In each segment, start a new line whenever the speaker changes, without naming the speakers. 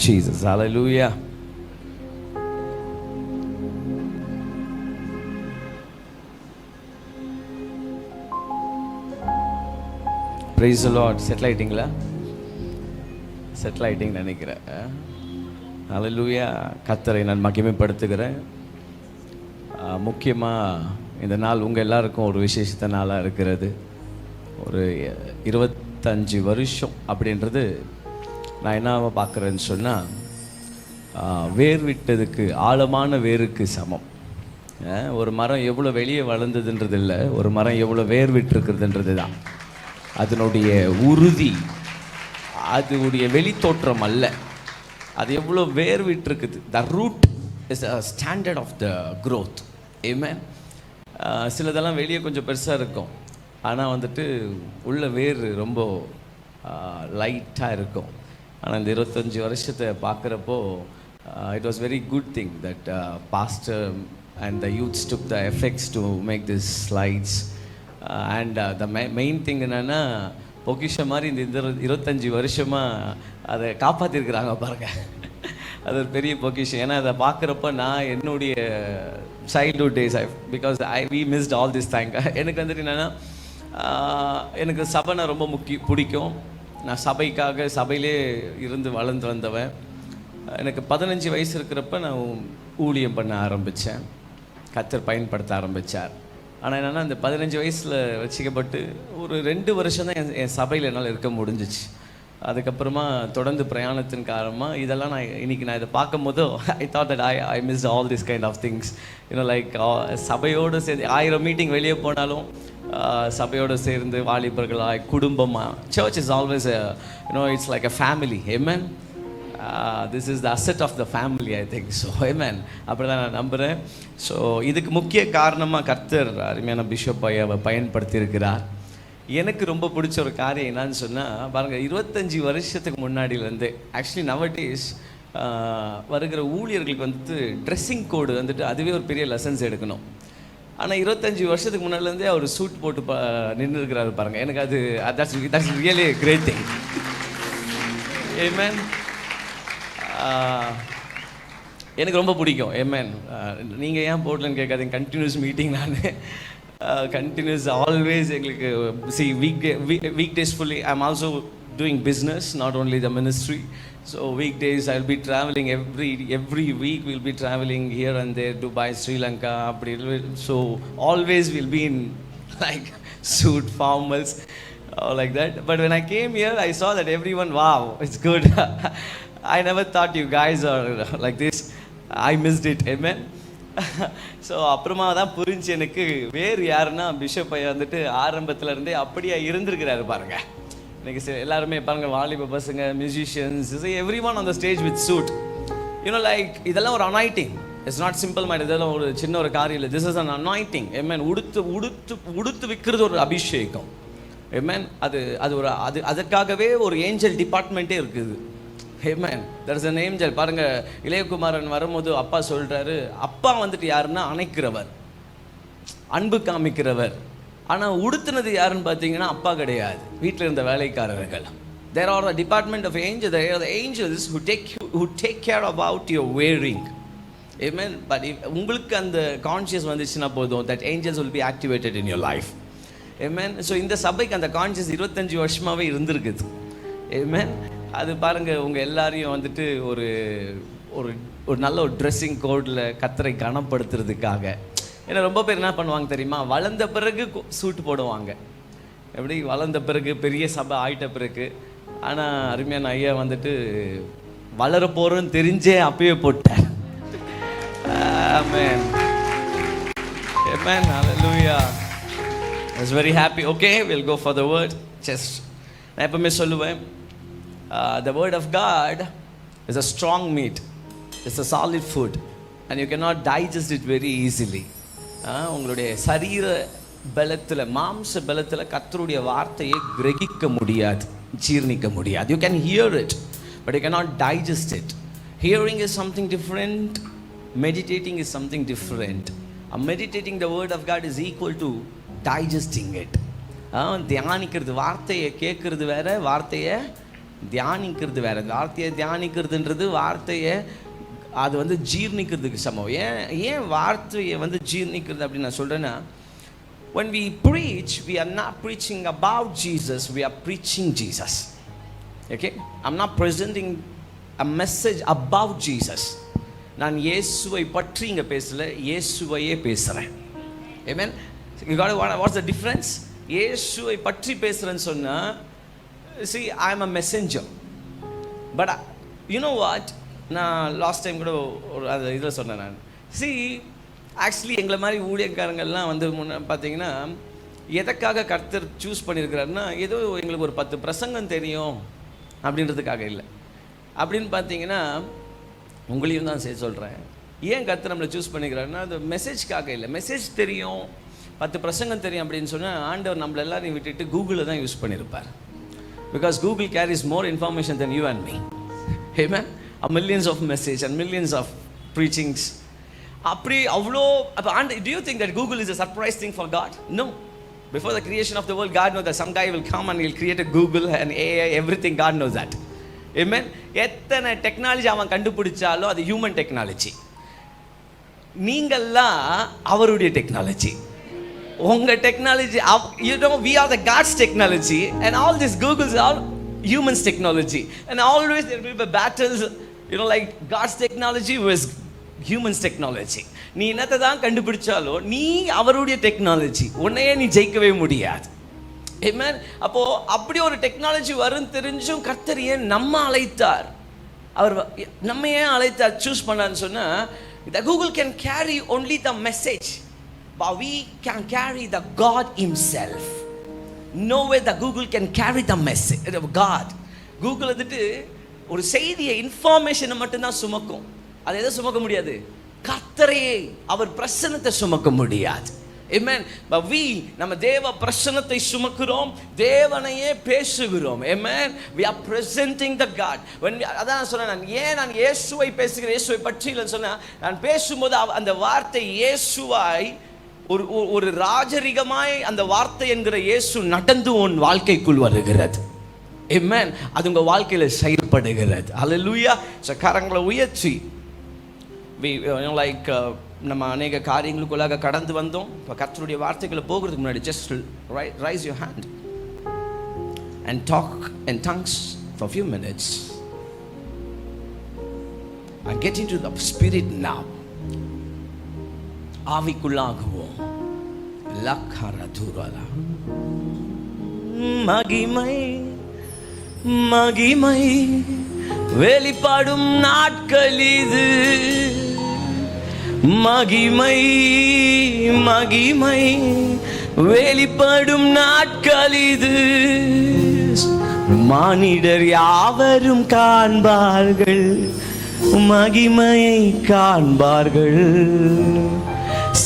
Jesus. Hallelujah. Praise the Lord. Settle ஆயிட்டீங்களா? Settle ஆயிட்டீங்கன்னு நினைக்கிறேன். ஹல்லேலூயா. கர்த்தரை நான் மகிமைப்படுத்துகிறேன். முக்கியமாக இந்த நாள் உங்கள் எல்லாருக்கும் ஒரு விசேஷத்த நாளாக இருக்கிறது. ஒரு 25 வருஷம் அப்படின்றது நான் என்ன பார்க்குறேன்னு சொன்னால், வேர் விட்டதுக்கு ஆழமான வேருக்கு சமம். ஒரு மரம் எவ்வளோ வெளியே வளர்ந்ததுன்றது இல்லை, ஒரு மரம் எவ்வளோ வேர் விட்டுருக்குறதுன்றது தான் அதனுடைய உறுதி, அதனுடைய வெளித்தோற்றம் அல்ல, அது எவ்வளோ வேர் விட்டுருக்குது. The root is a standard of the growth. Amen. சிலதெல்லாம் வெளியே கொஞ்சம் பெருசாக இருக்கும், ஆனால் வந்துட்டு உள்ள வேர் ரொம்ப லைட்டாக இருக்கும். ஆனால் இந்த 25 வருஷத்தை பார்க்குறப்போ it was very good thing that pastor and the youths took the effects to make this slides. And the main thing என்னென்னா, பொக்கிஷம் மாதிரி இந்த 25 வருஷமாக அதை காப்பாற்றிருக்கிறாங்க பாருங்கள். அது ஒரு பெரிய பொக்கிஷம். ஏன்னா அதை பார்க்குறப்ப நான் என்னுடைய childhood days because we missed all this thank. எனக்கு வந்துட்டு என்னென்னா, எனக்கு சபைனா ரொம்ப பிடிக்கும். நான் சபையிலே இருந்து வளர்ந்து வந்தவன். எனக்கு 15 வயசு இருக்கிறப்ப நான் ஊழியம் பண்ண ஆரம்பித்தேன். கர்த்தர் பயன்படுத்த ஆரம்பித்தார். ஆனால் என்னென்னா, இந்த 15 வயசில் வச்சுக்கப்பட்டு ஒரு 2 வருஷம் தான் என் சபையில் என்னால் இருக்க முடிஞ்சிச்சு. அதுக்கப்புறமா தொடர்ந்து பிரயாணத்தின் காரணமாக இதெல்லாம் நான் இதை பார்க்கும் போதோ I thought that I miss all this kind of things. Like சபையோடு சேர்ந்து 1000 மீட்டிங் வெளியே போனாலும் சபையோடு சேர்ந்து வாலிபர்களாக குடும்பமாக, church is always it's like a family. Amen. This is the asset of the family, I think so. Amen. அப்படி தான் நான் நம்புகிறேன். ஸோ இதுக்கு முக்கிய காரணமாக கர்த்தர் அருமையான பிஷப் ஐயாவை பயன்படுத்தியிருக்கிறார். எனக்கு ரொம்ப பிடிச்ச ஒரு காரியம் என்னன்னு சொன்னால், பாருங்கள், 25 வருஷத்துக்கு முன்னாடியிலேருந்து ஆக்சுவலி நவடேஸ் வருகிற ஊழியர்களுக்கு வந்துட்டு ட்ரெஸ்ஸிங் கோடு வந்துட்டு அதுவே ஒரு பெரிய லெசன்ஸ் எடுக்கணும். ஆனால் 25 வருஷத்துக்கு முன்னாடிலேருந்தே அவர் சூட் போட்டு நின்று இருக்கிறாரு பாருங்கள். எனக்கு அது தட்ஸ் ரியலி கிரேட் திங். ஆமென். எனக்கு ரொம்ப பிடிக்கும். ஆமென். நீங்கள் ஏன் போடலன்னு கேட்காதீங்க. கண்டினியூஸ் மீட்டிங் நான் கண்டினியூஸ் ஆல்வேஸ் எங்களுக்கு weekdays fully. I'm also doing business, not only the ministry. So weekdays I'll be traveling every week. We'll be traveling here and there, Dubai, Sri Lanka. So always we'll be in like suit, formals, like that. But when I came here, I saw that everyone, wow, it's good. I never thought you guys are like this. I missed it. Amen. So அப்புறமா தான் புரிஞ்சு எனக்கு வேறு யாருன்னா bishop ஐயா வந்துட்டு ஆரம்பத்தில் இருந்தே அப்படியே இருந்திருக்கிறாரு பாருங்கள். இன்றைக்கி எல்லாருமே பாருங்கள், வாலிப பசங்க, musicians, every one on the stage with suit. Like இதெல்லாம் ஒரு anointing. It's not simple mind. இதெல்லாம் ஒரு சின்ன ஒரு காரியம் இல்லை. This is an anointing. Amen. உடுத்து விற்கிறது ஒரு அபிஷேகம். ஆமென். அதற்காகவே ஒரு ஏஞ்சல் டிபார்ட்மெண்ட்டே இருக்குது. Amen. There is an angel. பாருங்க, இளையகுமாரன் வரும்போது அப்பா சொல்றாரு, அப்பா வந்துட்டு யாருன்னா அணைக்கிறவர், அன்பு காமிக்கிறவர். ஆனால் உடுத்துனது யாருன்னு பார்த்தீங்கன்னா அப்பா கிடையாது, வீட்டில் இருந்த வேலைக்காரர்கள். There are the department of angels. There are the angels who take care about your wearing. Amen. But உங்களுக்கு அந்த கான்ஷியஸ் வந்துச்சுன்னா போதும், that angels will be activated in your life. Amen. So இந்த சபைக்கு அந்த கான்ஷியஸ் 25 வருஷமாகவே இருந்திருக்குது. Amen. அது பாருங்கள், உங்கள் எல்லாரையும் வந்துட்டு ஒரு ஒரு நல்ல ஒரு ட்ரெஸ்ஸிங் கோடில் கர்த்தரை கனப்படுத்துறதுக்காக. ஏன்னா ரொம்ப பேர் என்ன பண்ணுவாங்க தெரியுமா, வளர்ந்த பிறகு சூட்டு போடுவாங்க. எப்படி வளர்ந்த பிறகு பெரிய சபை ஆயிட்ட பிறகு. ஆனால் அருமையான ஐயா வந்துட்டு வளர போகிறோன்னு தெரிஞ்சே அப்பயே போட்டார். Amen. Amen. Hallelujah. I was very happy. Okay, we'll go for the word. Just நான் எப்பவுமே சொல்லுவேன், the word of God is a strong meat. It's a solid food and you cannot digest it very easily. உங்களுடைய சரீர பலத்தில், மாம்ச பலத்தில் கர்த்தருடைய வார்த்தையை கிரகிக்க முடியாது, ஜீர்ணிக்க முடியாது. You can hear it but you cannot digest it. Hearing is something different, meditating is something different. Meditating the word of God is equal to digesting it. தியானிக்கிறது, வார்த்தையை கேட்கறது வேற, வார்த்தையை தியானிக்கிறது வேற. வார்த்தையை தியானிக்கிறதுன்றது வார்த்தையை அது வந்து ஜீர்ணிக்கிறதுக்கு சமம். ஏன் வார்த்தையை வந்து ஜீர்ணிக்கிறது அப்படின்னு நான் சொல்கிறேன்னா, when we preach, we are not preaching about Jesus, we are preaching Jesus. Okay, I'm not presenting a message about Jesus. நான் இயேசுவை பற்றி இங்கே பேசல, இயேசுவையே பேசுகிறேன். Amen. You got what's the difference? இயேசுவை பற்றி பேசுகிறேன்னு சொன்னால், see, I am a messenger. But you know what, நான் லாஸ்ட் டைம் கூட ஒரு அது இதில் சொன்னேன் நான். see, ஆக்சுவலி எங்களை மாதிரி ஊழியக்காரங்கள்லாம் வந்து முன்ன பார்த்தீங்கன்னா எதற்காக கர்த்தர் சூஸ் பண்ணியிருக்கிறாருன்னா, ஏதோ எங்களுக்கு ஒரு 10 பிரசங்கம் தெரியும் அப்படின்றதுக்காக இல்லை. அப்படின்னு பார்த்தீங்கன்னா உங்களையும் தான் சேர்த்து சொல்கிறேன். ஏன் கர்த்தர் நம்மளை சூஸ் பண்ணிக்கிறாருன்னா, அது மெசேஜ்க்காக இல்லை. மெசேஜ் தெரியும், 10 பிரசங்கம் தெரியும் அப்படின்னு சொன்னால் ஆண்டவர் நம்மளை எல்லாரையும் விட்டுட்டு கூகுளில் தான் யூஸ் பண்ணியிருப்பார். Because Google carries more information then you and me. Amen. Millions of message and millions of preachings. அப்படி அவ்வளோ அப்போ do you think that Google is a surprise thing for God? No. Before the creation of the world, God knows that some guy will come and he'll create a Google and AI, everything. God knows that. Amen. எத்தனை technology அவன் கண்டுபிடிச்சாலும் அது human technology. நீங்கள்லாம் அவருடைய technology. உங்கள் technology, you know, we are the God's technology and all this Google's all humans technology, and always there will be battles, you know, like God's technology was humans technology. நீ என்னத்தை தான் கண்டுபிடிச்சாலும் நீ அவருடைய technology, உன்னையே நீ ஜெயிக்கவே முடியாது. Amen. அப்போ அப்படி ஒரு டெக்னாலஜி வரும் தெரிஞ்சும் கர்த்தர் ஏன் நம்ம அழைத்தார், அவர் நம்ம ஏன் அழைத்தார், சூஸ் பண்ணான்னு சொன்னா, the Google can carry only the message, but we can carry the God himself. No way the Google can carry the message of God. Google வந்துட்டு ஒரு செய்தியை, இன்ஃபர்மேஷனை மட்டும்தான் சுமக்கும். அதை எதை சுமக்க முடியாது? கர்த்தரையே, அவர் பிரசன்னத்தை சுமக்க முடியாது. Amen. But we, நம்ம தேவ பிரசன்னத்தை சுமக்கிறோம், தேவனையே பேசுகிறோம். Amen. We are presenting the God. அதான் சொன்னேன், நான் இயேசுவை பேசுகிறேன், இயேசுவை பற்றி இல்லைன்னு சொன்னேன். நான் பேசும்போது அந்த வார்த்தை இயேசுவாய் ஒரு ராஜரிகமாய் அந்த வார்த்தை என்கிற இயேசு நடந்து உன் வாழ்க்கைக்குள் வருகிறது. Amen. அது உங்க வாழ்க்கையில செயல்படுகிறது. Hallelujah. கரங்களை உயர்த்தி லைக் நம்ம அநேக காரியங்களுக்குள்ளாக கடந்து வந்தோம். இப்போ கர்த்தருடைய வார்த்தைகளை போகிறதுக்கு முன்னாடி just raise your hand and talk in tongues for a few minutes and get into the spirit now. ஆவிக்குள்ளாகுவோம். லக்கரதுரலா மகிமை மகிமை வெளிப்படும் நாட்கள் இது, மகிமை மகிமை வெளிப்படும் நாட்கள் இது, மானிடர் யாவரும் காண்பார்கள், மகிமையை காண்பார்கள்,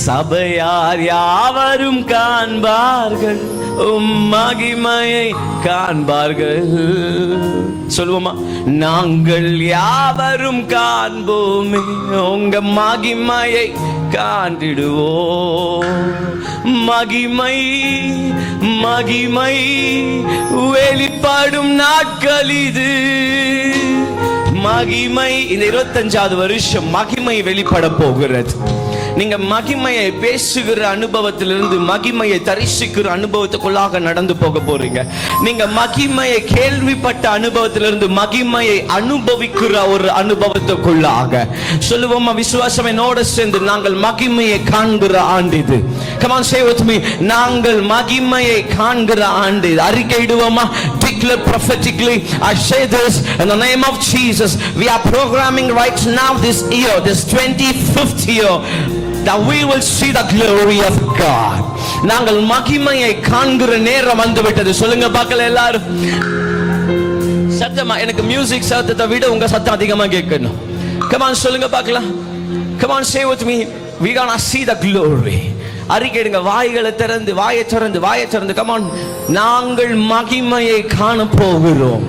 சபையார் யாவரும் காண்பார்கள், மகிமையை காண்பார்கள். சொல்லுவோமா? நாங்கள் யாவரும் காண்போமே, உங்க மகிமையை காண்டிடுவோம். மகிமை மகிமை வெளிப்படும் நாட்கள் இது, மகிமை. இந்த 25வது வருஷம் மகிமை வெளிப்பட போகிறது. நீங்க மகிமையை பேசுகிற அனுபவத்திலிருந்து மகிமையை தரிசிக்கிற அனுபவத்துக்குள்ளாக நடந்து போக போறீங்க. நீங்க மகிமையை கேள்விப்பட்ட அனுபவத்திலிருந்து மகிமையை அனுபவிக்கிற ஒரு அனுபவத்துக்குள்ளாக. சொல்லுவோமா? விசுவாசம் என்னோட சேர்ந்து நாங்கள் மகிமையை காண்கிற ஆண்டு இது. Come on, say with me. நாங்கள் மகிமையை காண்கிற ஆண்டு. அறிக்கையிடுவோமா? Declare prophetically. I say this in the name of Jesus. We are programming right now this year, this 25th year, that we will see the glory of God. நாங்கள் மகிமையை காண்கிற நேரம் வந்துவிட்டது. சொல்லுங்க பார்க்கல எல்லாரும். சத்தமா, எனக்கு மியூசிக் சத்தத்தை விட உங்க சத்தம் அதிகமா கேட்கணும். Come on, சொல்லுங்க பார்க்கலாம். Come on, say with me. We gonna see the glory. அறிக்கையிடுங்க, வாயை திறந்து. Come on. நாங்கள் மகிமையை காண போகிறோம்.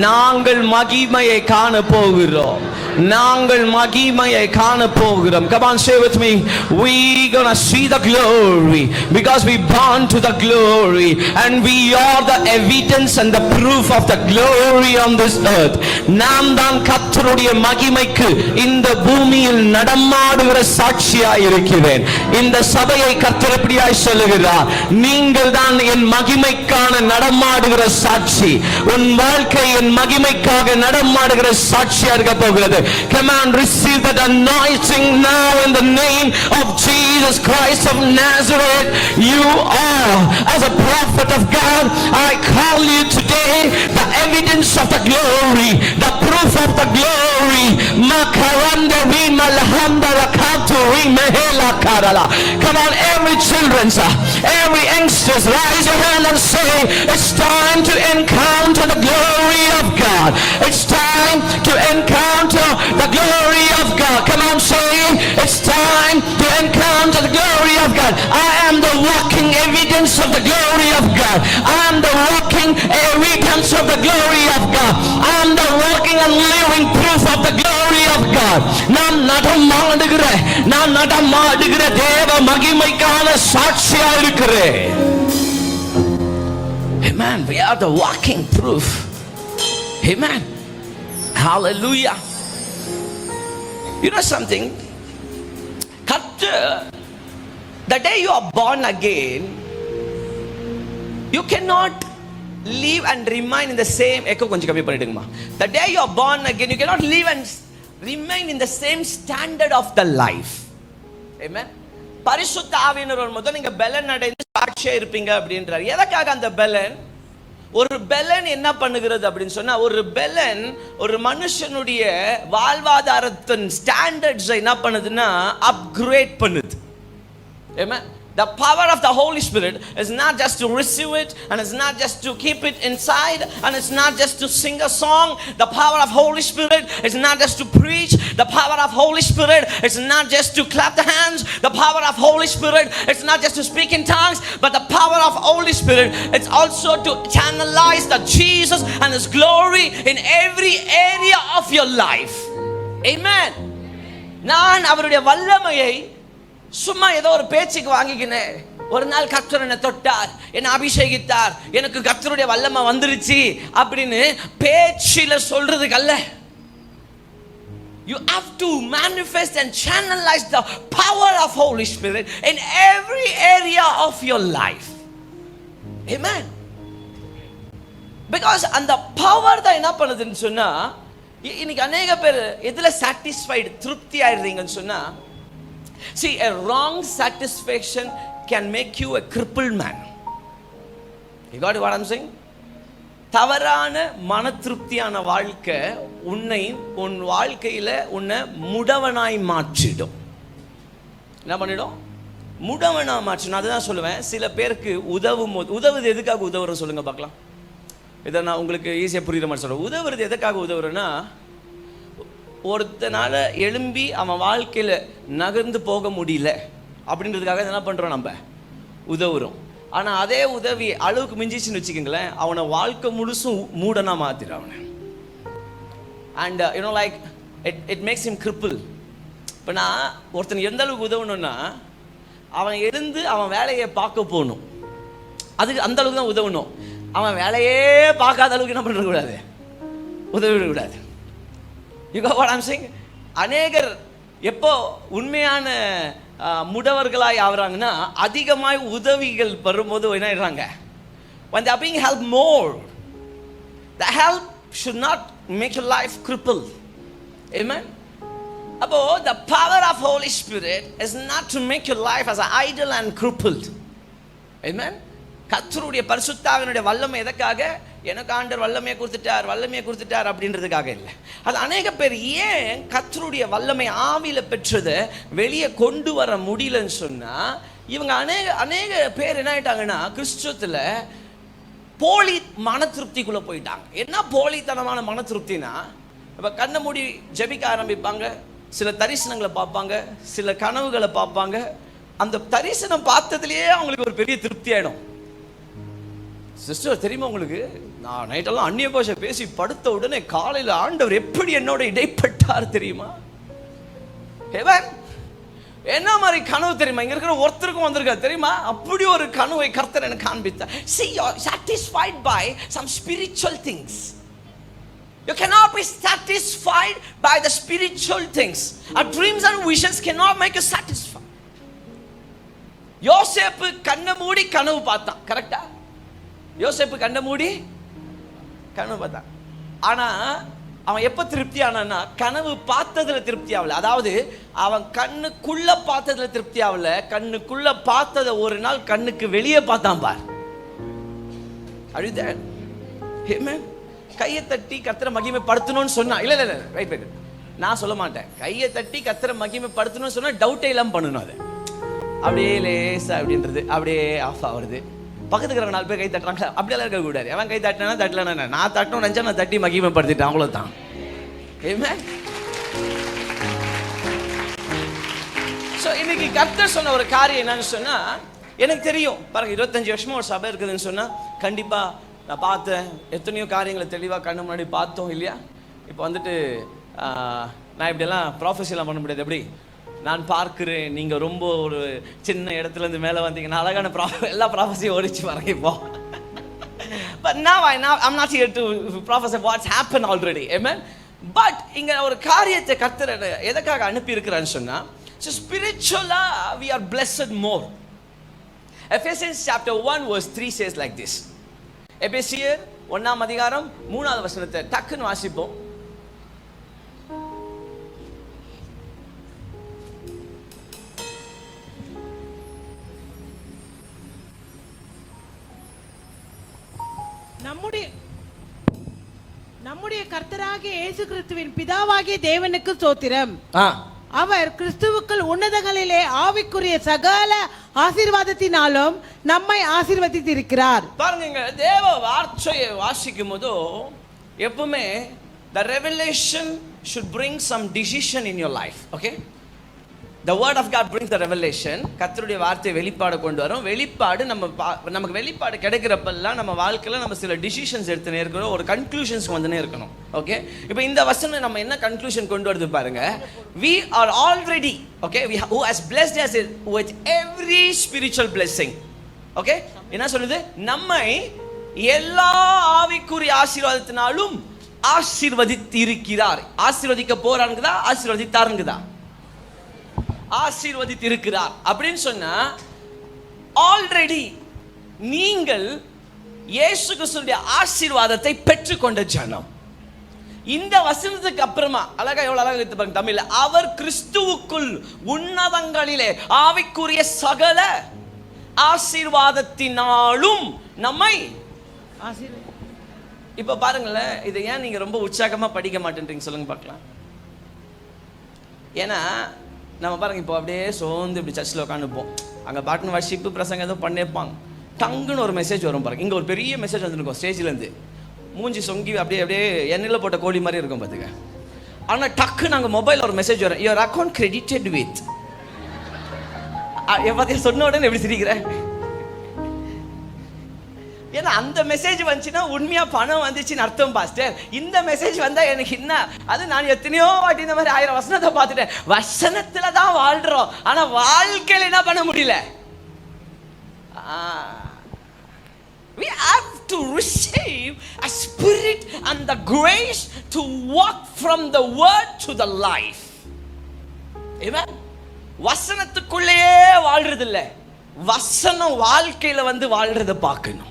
நாங்கள் மகிமையை காண போகிறோம். நாங்கள் மகிமையை காண போகிறோம். Come on, say with me, we gonna see the glory because we born to the glory and we are the evidence and the proof of the glory on this earth. நாம் தான் கர்த்தருடைய மகிமைக்கு இந்த பூமியில் நடமாடுகிற சாட்சியாய் இருக்கிறேன். இந்த சபையை கர்த்தர் எப்படியாய் சொல்லுகிறார், நீங்கள் தான் என் மகிமைக்கான நடமாடுகிற சாட்சி. உன் வாழ்க்கை என் மகிமைக்காக நடமாடுகிற சாட்சியா இருக்க போகிறது. Come on, receive that anointing now in the name of Jesus Christ of Nazareth. You are, as a prophet of God, I call you today the evidence of the glory, the proof of the glory. Makaranda vimalhanda rakatu rimehela karala. Come on, every children, every youngsters, raise your hand and say, it's time to encounter the glory of God. It's time to encounter the glory of God. Come on, say, it's time to encounter the glory of God. I am the walking evidence of the glory of God. I am the walking evidence of the glory of God. I am the walking and living proof of the glory of God. நான் நடமாடுகிற தேவ மகிமைக்கான சாட்சியா இருக்கிறேன். Amen. We are the walking proof. Amen. Hallelujah. You know something? The day you are born again, you cannot live and remain in the same. The day you are born again, you cannot live and remain in the same standard of the life. Amen. பரிசுத்த ஆவியினர் வரும்போது நீங்க பெலன் அடைந்து சாட்சியா இருப்பீங்க அப்படின்றார். எதற்காக அந்த பெலன்? ஒரு பெலன் என்ன பண்ணுகிறது அப்படின்னு சொன்னா, ஒரு பெலன் ஒரு மனுஷனுடைய வாழ்வாதாரத்தின் ஸ்டாண்டர்ட்ஸை என்ன பண்ணுதுன்னா அப்கிரேட் பண்ணுது. Amen. The power of the Holy Spirit is not just to receive it, and it's not just to keep it inside, and it's not just to sing a song. The power of Holy Spirit is not just to preach. The power of Holy Spirit is not just to clap the hands. The power of Holy Spirit is not just to speak in tongues, but the power of Holy Spirit it's also to channelize the Jesus and His glory in every area of your life. Amen. நான் அவருடைய வல்லமையை சும்மா ஏதோ ஒரு பேச்சுக்கு வாங்கிக்கினேன். ஒரு நாள் கர்த்தர் என்னை தொட்டார், என்னை அபிஷேகித்தார், எனக்கு கர்த்தருடைய வல்லமை வந்துருச்சு அப்படின்னு பேச்சில சொல்றதுக்கு அல்ல. You have to manifest and channelize the power of Holy Spirit in every area of your life. Amen. Because அந்த பவர் தான் என்ன பண்ணுதுன்னு சொன்னா, இன்னைக்கு அநேக பேர் எதுல சாட்டிஸ்ஃபைடு திருப்தி ஆயிடுறீங்கன்னு சொன்னா, see, a wrong satisfaction can make you a crippled man. You got what I'm saying? தவறான மன திருப்தியான வாழ்க்கை உன் வாழ்க்கையில உன்னை முடவனாய் மாற்றிடும். என்ன பண்ணிடும்? முடவனா மாற்றிடும். அதுதான் சொல்லுவேன். சில பேருக்கு உதவுது எதுக்காக உதவுறோம் சொல்லுங்க பார்க்கலாம். இதை நான் உங்களுக்கு ஈஸியாக புரியுற மாதிரி சொல்றேன். உதவுறது எதுக்காக உதவுறேன்னா, ஒருத்தனால எழும்பி அவன் வாழ்க்கையில் நகர்ந்து போக முடியல அப்படின்றதுக்காக என்ன பண்ணுறோம், நம்ம உதவுறோம். ஆனால் அதே உதவி அளவுக்கு மிஞ்சிச்சுன்னு வச்சுக்கோங்களேன், அவனை வாழ்க்கை முழுசும் மூடனா மாற்றிடும் அவனை. And you know like it makes him cripple. இப்போ நான் ஒருத்தன் எந்த அளவுக்கு உதவணும்னா, அவன் எழுந்து அவன் வேலையை பார்க்க போகணும், அதுக்கு அந்த அளவுக்கு தான் உதவணும். அவன் வேலையே பார்க்காத அளவுக்கு என்ன பண்ணக்கூடாது, உதவிடக்கூடாது. You got what I'm saying? அநேகர் எப்போ உண்மையான முடவர்களாய் ஆகுறாங்கன்னா, அதிகமாய் உதவிகள் வரும்போது என்ன ஆயிடுறாங்க, when they are being helped more, the help should not make your life crippled. Amen. அப்போ the power of Holy Spirit is not to make your life as an idle and crippled. Amen. கர்த்தருடைய பரிசுத்த ஆவியினுடைய வல்லமை எதற்காக? எனக்கு ஆண்டவர் வல்லமையை கொடுத்துட்டார் அப்படின்றதுக்காக இல்லை. அது அநேக பேர் ஏன் கர்த்தருடைய வல்லமை ஆவியில பெற்றதை வெளியே கொண்டு வர முடியலன்னு சொன்னா, இவங்க அநேக பேர் என்ன ஆயிட்டாங்கன்னா, கிறிஸ்துவத்துல போலி மன திருப்திக்குள்ள போயிட்டாங்க. என்ன போலித்தனமான மன திருப்தினா, இப்போ கண்ணை மூடி ஜெபிக்க ஆரம்பிப்பாங்க, சில தரிசனங்களை பார்ப்பாங்க, சில கனவுகளை பார்ப்பாங்க. அந்த தரிசனம் பார்த்ததுலேயே அவங்களுக்கு ஒரு பெரிய திருப்தி ஆயிடும். சிஸ்டர் தெரியுமா உங்களுக்கு, நான் நைட்டெல்லாம் அந்நிய பாஷை பேசி படுத்த உடனே காலையில் ஆண்டவர் எப்படி என்னோட இடைப்பட்டு விட்டார் தெரியுமா? என்ன மாதிரி கனவு தெரியுமா? இங்க இருக்கிற ஒருத்தருக்கும் வந்திருக்காது தெரியுமா? அப்படி ஒரு கனவை கர்த்தர் எனக்கு காண்பித்தார். See, you are satisfied by some spiritual things. You cannot be satisfied by the spiritual things. Our dreams and visions cannot make you satisfied. யோசேப்பு கண்ணை மூடி கனவு பார்த்தான், கரெக்டா? யோசேப்பு கண்ணை மூடி கனவு பார்த்தான். ஆனா அவன் எப்ப திருப்தி ஆனான்னா, கனவு பார்த்ததுல திருப்தி ஆகல. அதாவது அவன் கண்ணுக்குள்ள பார்த்ததுல திருப்தி ஆகல, கண்ணுக்குள்ள பார்த்ததை ஒரு நாள் கண்ணுக்கு வெளியே பார்த்தான் பார். அழுத கையை தட்டி கர்த்தரை மகிமைப்படுத்தணும்னு சொன்னா, இல்ல இல்ல ரைட் ரைட், நான் சொல்ல மாட்டேன். கையை தட்டி கர்த்தரை மகிமைப்படுத்தணும்னு சொன்னா டவுட்டே இல்லாம பண்ணணும். அதை அப்படியே லேசா அப்படின்றது அப்படியே ஆஃப் ஆகுறது. பக்கத்துக்கு இருக்கிற 4 பேர் கை தட்டுறாங்க, அப்படியெல்லாம் இருக்க கூடாது. அவன் கை தட்டினா தட்டலன்னா, நான் தட்டணும் நினைச்சா நான் தட்டி மகிமைப்படுத்திட்டேன், அவ்வளோதான். ஸோ இன்னைக்கு கர்த்தர் சொன்ன ஒரு காரியம் என்னன்னு சொன்னா, எனக்கு தெரியும் பாருங்க, 25 வருஷமா ஒரு சபை இருக்குதுன்னு சொன்னா கண்டிப்பா நான் பார்த்தேன், எத்தனையோ காரியங்களை தெளிவாக கண்ணு முன்னாடி பார்த்தோம் இல்லையா? இப்போ வந்துட்டு நான் இப்படியெல்லாம் ப்ராஃபஸிலாம் பண்ண முடியாது. எப்படி நான் பார்க்கிறேன், நீங்கள் ரொம்ப ஒரு சின்ன இடத்துலேருந்து மேலே வந்தீங்கன்னா அழகான எல்லா ப்ராஃபஸையும் ஓடிச்சு பாருங்க இப்போ. But now I'm not here to prophesy what's happened already. Amen. But இங்கே ஒரு காரியத்தை கர்த்தர் எதற்காக அனுப்பி இருக்கிறான்னு சொன்னால், so spiritually we are blessed more. Ephesians chapter 1 verse 3 says like this. எபேசியர் 1ஆம் அதிகாரம் 3வது வசனத்தை டக்குன்னு வாசிப்போம்.
நம்முடைய கர்த்தராகிய இயேசு கிறிஸ்துவின் பிதாவாகிய தேவனுக்கு ஸ்தோத்திரம். அவர் கிறிஸ்துவுக்குள் உன்னதங்களிலே ஆவிக்குரிய சகல ஆசீர்வாதத்தினாலும் நம்மை ஆசீர்வதித்திருக்கிறார்.
பாருங்க, தேவ வார்த்தையை வாசிக்கும் போது எப்பவுமே the revelation should bring some decision in your life. Okay, the word of God brings the revelation. கர்த்தருடைய வார்த்தை வெளிப்பாடு கொண்டு வரும். வெளிப்பாடு நமக்கு வெளிப்பாடு கிடைக்கிறப்பெல்லாம் நம்ம வாழ்க்கையில நம்ம சில டிசிஷன்ஸ் எடுத்துனே இருக்கணும், ஒரு கன்க்ளூஷன்ஸ்க்கு வந்துனே இருக்கணும். ஓகே, இப்போ இந்த வசனம் நம்ம என்ன கன்க்ளூஷன் கொண்டு வருது பாருங்க. We are already, okay, who has blessed us with every spiritual blessing. Okay, என்ன சொல்லுது? நம்மை எல்லா ஆவிக்குரிய ஆசீர்வாதத்தினாலும் ஆசீர்வதித்திருக்கிறார். ஆசீர்வதிக்க போறாருங்கதா, ஆசீர்வதித்தாருங்கதா? ஆசீர்வதித்திருக்கிறார் அப்படின்னு சொன்னா, ஆல்ரெடி நீங்கள் இயேசு கிறிஸ்துவின் ஆசீர்வாதத்தை பெற்றுக்கொண்ட ஜனம். இந்த வசனத்துக்கு அப்புறமா அழகா, எவ்வளவு அழகா இருக்கு பாருங்க தமிழ்ல, அவர் கிறிஸ்துவுக்குள் உன்னதங்களிலே ஆவிக்குரிய சகல ஆசீர்வாதத்தினாலும் நம்மை இப்ப பாருங்களேன், இதை ஏன் நீங்க ரொம்ப உற்சாகமா படிக்க மாட்டேன்றீங்க சொல்லுங்க பார்க்கலாம். ஏன்னா நம்ம பாருங்க, இப்போ அப்படியே சோர்ந்து இப்படி சர்ச்சில் உட்காந்துப்போம், அங்கே பாட்டுன்னு வர்ஷிப்பு பிரசங்க ஏதோ பண்ணிருப்பாங்க, டங்குன்னு ஒரு மெசேஜ் வரும் பாருங்க. இங்கே ஒரு பெரிய மெசேஜ் வந்துருக்கும் ஸ்டேஜ்லேருந்து, மூஞ்சி சொங்கி அப்படியே அப்படியே எண்ணெயில் போட்ட கோழி மாதிரி இருக்கும் பார்த்துக்க. ஆனால் டக்கு நாங்கள் மொபைல் ஒரு மெசேஜ் வரும், யுவர் அக்கௌண்ட் கிரெடிட்டட் வித். பார்த்து சொன்ன உடனே எப்படி சிரிக்கிறேன்? ஏன்னா அந்த மெசேஜ் வந்துச்சுன்னா உண்மையா பணம் வந்துச்சுன்னு அர்த்தம் பாஸ்டர். இந்த மெசேஜ் வந்தா எனக்கு என்ன, அது நான் எத்தனையோ வாட்டி இந்த மாதிரி 1000 வசனத்தை பார்த்துட்டேன். வசனத்துல தான் வாழ்றோம், ஆனா வாழ்க்கையில என்ன பண்ண முடியல. We have to receive a spirit and the grace to walk from the word to the life. Amen. வசனத்துக்குள்ளேயே வாழ்றது இல்ல, வசனம் வாழ்க்கையில வந்து வாழ்றத பார்க்கணும்.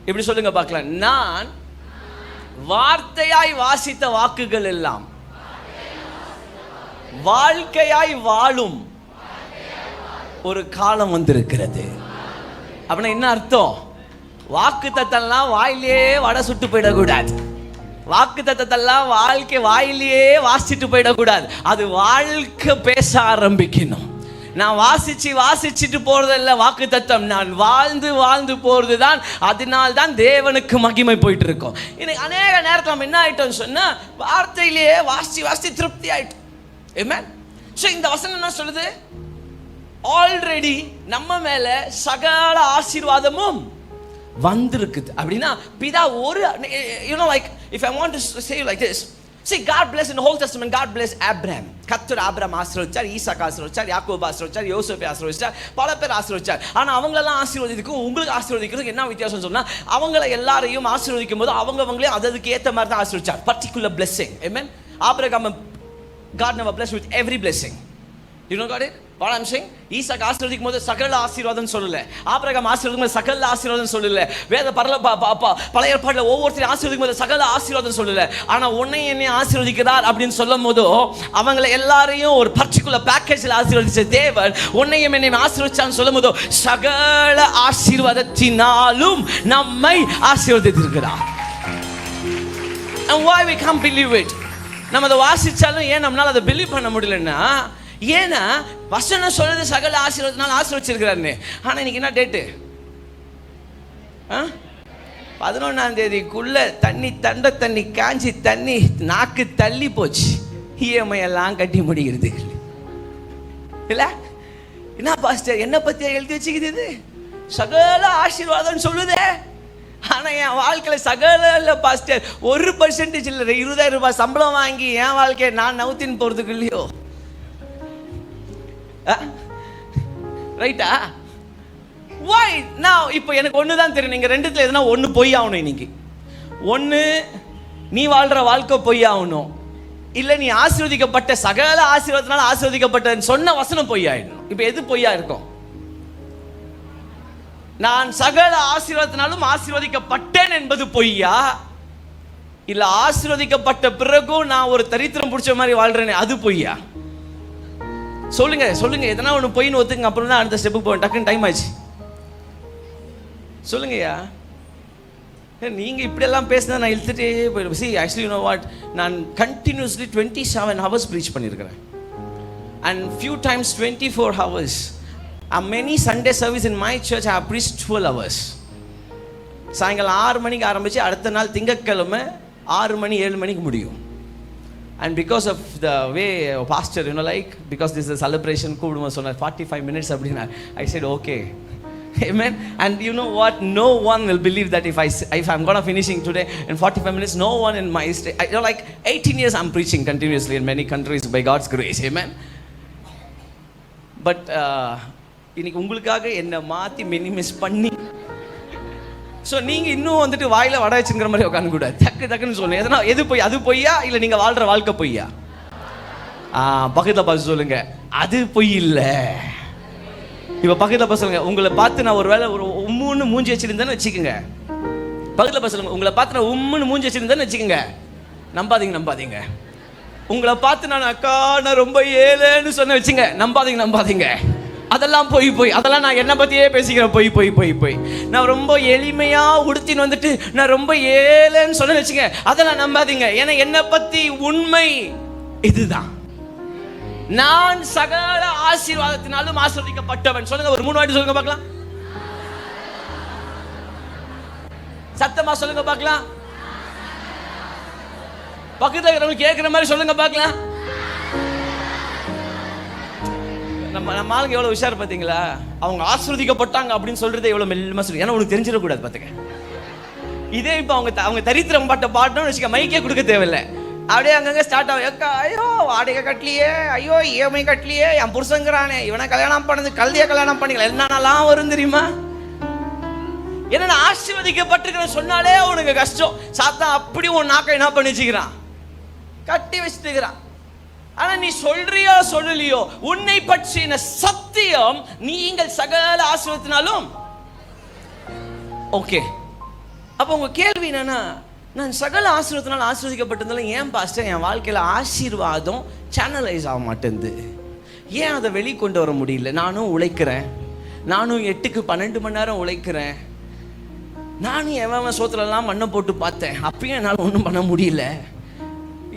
இப்படி சொல்லுங்க பார்க்கலாம். நான் வார்த்தையாய் வாசித்த வாக்குகள் எல்லாம் வாழ்க்கையாய் வாழும் ஒரு காலம் வந்திருக்கிறது. அப்படின்னா என்ன அர்த்தம்? வாக்கு தத்தெல்லாம் வாயிலே வடை சுட்டு போயிடக்கூடாது. வாக்கு தத்தெல்லாம் வாழ்க்கை வாயிலேயே வாசிட்டு போயிடக்கூடாது. அது வாழ்க்கை பேச ஆரம்பிக்கணும். நான் வாசிச்சுட்டு போறதில்ல வாக்கு தத்தம், நான் வாழ்ந்து போறது தான். அதனால் தான் தேவனுக்கு மகிமை போயிட்டு இருக்கோம். இன்னைக்கு அநேக நேரத்தில் நம்ம என்ன ஆயிட்டோம்னு சொன்னா, வார்த்தையிலேயே வாசி திருப்தி ஆயிட்டோம். ஆமென். சோ இந்த வசனம் என்ன சொல்லுது? ஆல்ரெடி நம்ம மேல சகல ஆசீர்வாதமும் வந்திருக்குது. அப்படின்னா பிதா ஒரு, you know, like if I want to say like this,
See, God blessed in the Old Testament, God blessed Abraham. கர்த்தர் ஆபிரகாம் ஆசீர்வதிச்சார், ஈசாக்கு ஆசீர்வதிச்சார், யாக்கோபு ஆசீர்வதிச்சார், யோசேப்பை ஆசீர்வதிச்சார், பல பேர் ஆசீர்வதிச்சார். ஆனா அவங்களெல்லாம் ஆசீர்வதிக்கும் உங்களுக்கு ஆசீர்வதிக்கிறதுக்கு என்ன வித்தியாசம் சொன்னா, அவங்கள எல்லாரையும் ஆசீர்வதிக்கும் போது அவங்களே அதுக்கு ஏத்த மாதிரி தான் ஆசீர்வதிச்சார். Particular blessing. Amen. Abraham, God never blessed with every blessing. You know got it? What I'm saying? ஈசாக்கு ஆசீர்வதிக்கும் போது சகல ஆசீர்வாதம் சொல்லல, ஆபிரகாம் ஆசீர்வதிக்கும் போது சகல ஆசீர்வாதம் சொல்லல, வேத பழைய ஏற்பாட்டுல ஒவ்வொருத்தரையும் ஆசீர்வதிக்கும் போது சகல ஆசீர்வாதம் சொல்லல. ஆனா உன்னை என்னை ஆசீர்வதிக்கிறார் அப்படின்னு சொல்லும் போது அவங்களை எல்லாரையும் ஒரு பர்டிகுலர் பேக்கேஜில் ஆசீர்வதிச்ச தேவன் உன்னையும் என்னை ஆசீர்வதிச்சான்னு சொல்லும் போது சகல ஆசீர்வாதத்தினாலும் நம்மை ஆசீர்வதித்திருக்கிறார். And why we can't believe it? நம்ம அதை வாசிச்சாலும் ஏன் நம்மளால அதை பிலீவ் பண்ண முடியலன்னா, ஏன்னா வசனம் சொல்றது சகல ஆசீர்வாதத்தினால ஆசீர்வதிச்சிருக்கிறாருன்னு. ஆனா இன்னைக்கு என்ன டேட்டு? 11ஆம் தேதிக்குள்ள தண்ணி காஞ்சி தண்ணி நாக்கு தள்ளி போச்சு. இஎம்ஐ எல்லாம் கட்டி முடிகிறது இல்ல? என்ன பாஸ்டர் என்ன பத்தி எழுதி வச்சுக்குது? சகல ஆசீர்வாதம் சொல்லுதே. ஆனா என் வாழ்க்கையில சகல இல்ல பாஸ்டர், 1% இல்ல, 20,000 ரூபாய் சம்பளம் வாங்கி என் வாழ்க்கையை நான் நவுத்தின்னு போறதுக்கு இல்லையோ? ரைட்டா? Why now? இப்போ எனக்கு ஒண்ணுதான் தெரியும், நீங்க ரெண்டுத்துல எதுனா ஒண்ணு பொய் ஆகணும். இன்னைக்கு ஒண்ணு நீ வாழ்ற வாழ்க்கை பொய் ஆகணும், இல்ல நீ ஆசீர்வதிக்கப்பட்ட சகல ஆசீர்வாதத்தினால ஆசீர்வதிக்கப்பட்டன்னு சொன்ன வசனம் பொய் ஆயிடணும். இப்போ எது பொய்யா இருக்கும்? நான் சகல ஆசீர்வாதத்தினாலும் ஆசீர்வதிக்கப்பட்டேன் என்பது பொய்யா, இல்ல ஆசீர்வதிக்கப்பட்ட பிறகும் நான் ஒரு தரித்திரம் பிடிச்ச மாதிரி வாழ்றேனே அது பொய்யா? சொல்லுங்க சொல்லுங்க, எதனா ஒன்று பொய்னு ஒத்துங்க, அப்புறம் தான் அடுத்த ஸ்டெப்புக்கு போவேன். டக்குன்னு டைம் ஆச்சு. சொல்லுங்கய்யா. நீங்க இப்படியெல்லாம் பேசினா நான் இழுத்துட்டே போயிடுவேன். See, actually you know what, நான் கண்டினியூஸ்லி 27 hours ப்ரீச் பண்ணியிருக்கிறேன். And few times 24 hours. Many Sunday service in my church I have preached 12 hours. சாயங்காலம் 6 மணிக்கு ஆரம்பிச்சு அடுத்த நாள் திங்கட்கிழமை 6 மணி 7 மணிக்கு முடியும். And because of the way pastor, you know, like, because this is a celebration, கூடுமா சொன்னார் 45 minutes அப்படின்னா, I said okay. Amen. And you know what, no one will believe that if I'm gonna finishing today in 45 minutes, no one in my state, you know, like 18 years I'm preaching continuously in many countries by God's grace. Amen. But இன்னைக்கு உங்களுக்காக என்ன மாத்தி minimise பண்ணி, so நீங்க இன்னும் வந்துட்டு வாயில வடை வச்சுங்கிற மாதிரி உட்காந்து கூட டக்குன்னு சொல்லுங்க. எதனா எது பொய்? அது பொய்யா, இல்ல நீங்க வாழ்ற வாழ்க்கை பொய்யா? பக்கத்துல பார்த்து சொல்லுங்க, அது பொய் இல்ல. இப்ப பக்கத்துல பார்த்து சொல்லுங்க, உங்களை பார்த்து நான் ஒரு வேளை ஒரு உம்முன்னு மூஞ்சி வச்சிருந்தேன்னு வச்சுக்கோங்க. பக்கத்துல பார்த்து சொல்லுங்க, உங்களை பார்த்து நான் உம்முன்னு மூஞ்சி வச்சிருந்தேன்னு வச்சுக்கோங்க. நம்பாதீங்க. உங்களை பார்த்து நான் அக்கா நான் ரொம்ப ஏழைன்னு சொன்ன வச்சுங்க, நம்பாதீங்க. அதெல்லாம் போய் அதெல்லாம் நான் என்ன பத்தியே பேசிக்கிறேன். போய் நான் ரொம்ப எளிமையா உடுத்தின்னு வந்துட்டு நான் ரொம்ப ஏழைன்னு சொன்ன வச்சுங்க, அதெல்லாம் நம்பாதீங்க. ஏன்னா என்னை பத்தி உண்மை இதுதான். நான் சகல ஆசீர்வாதத்தினாலும் ஆசீர்வதிக்கப்பட்டவன். சொல்லுங்க, ஒரு 3 வாட்டி சொல்லுங்க பார்க்கலாம். சத்தமா சொல்லுங்க பார்க்கலாம். பக்கத்துல இருக்கிறவங்க கேட்கிற மாதிரி சொல்லுங்க பார்க்கலாம். நம்ம ஆளுங்க எவ்வளவு உஷார் பாத்தீங்களா? அவங்க ஆசீர்வதிக்கப்பட்டாங்க அப்படின்னு சொல்றதே எவ்வளவு மெல்லமா சொல்லி, ஏன்னா உனக்கு தெரிஞ்சிடக்கூடாது பாத்துக்க. இதே இப்ப அவங்க தரித்திரம் பட்ட பாட்டோம்னு வச்சுக்க, மைக்கே கொடுக்க தேவையில்லை, அப்படியே அங்கங்க ஸ்டார்ட் ஆகும். ஏக்கா ஐயோ வாடகை கட்டலையே, ஐயோ இஎம்ஐ கட்டலையே, என் புருஷங்கிறானே, இவனை கல்யாணம் பண்ணது கல்தியா கல்யாணம் பண்ணிக்கல, என்னென்னலாம் வரும் தெரியுமா? ஏன்னா ஆசீர்வதிக்கப்பட்டிருக்கிற சொன்னாலே உனக்கு கஷ்டம். சாத்தா அப்படி உன் நாக்கை என்ன பண்ணி வச்சுக்கிறான், கட்டி வச்சுக்கிறான். ஆனா நீ சொல்றியோ சொல்லலையோ, உன்னை பற்றின சத்தியம் நீங்கள் சகல ஆசீர்வாதத்தினாலும் ஓகே. அப்ப உங்க கேள்வி என்னன்னா, நான் சகல ஆசீர்வாதத்தினால ஆசீர்வதிக்கப்பட்டிருந்தாலும் ஏன் பாஸ்டர் என் வாழ்க்கையில ஆசீர்வாதம் சேனலைஸ் ஆக மாட்டேங்குது, ஏன் அதை வெளிக்கொண்டு வர முடியல? நானும் உழைக்கிறேன், நானும் 8க்கு 12 மணி நேரம் உழைக்கிறேன், நானும் எவன் சோத்துலலாம் மண்ணை போட்டு பார்த்தேன், அப்பயும் என்னால் ஒன்றும் பண்ண முடியல.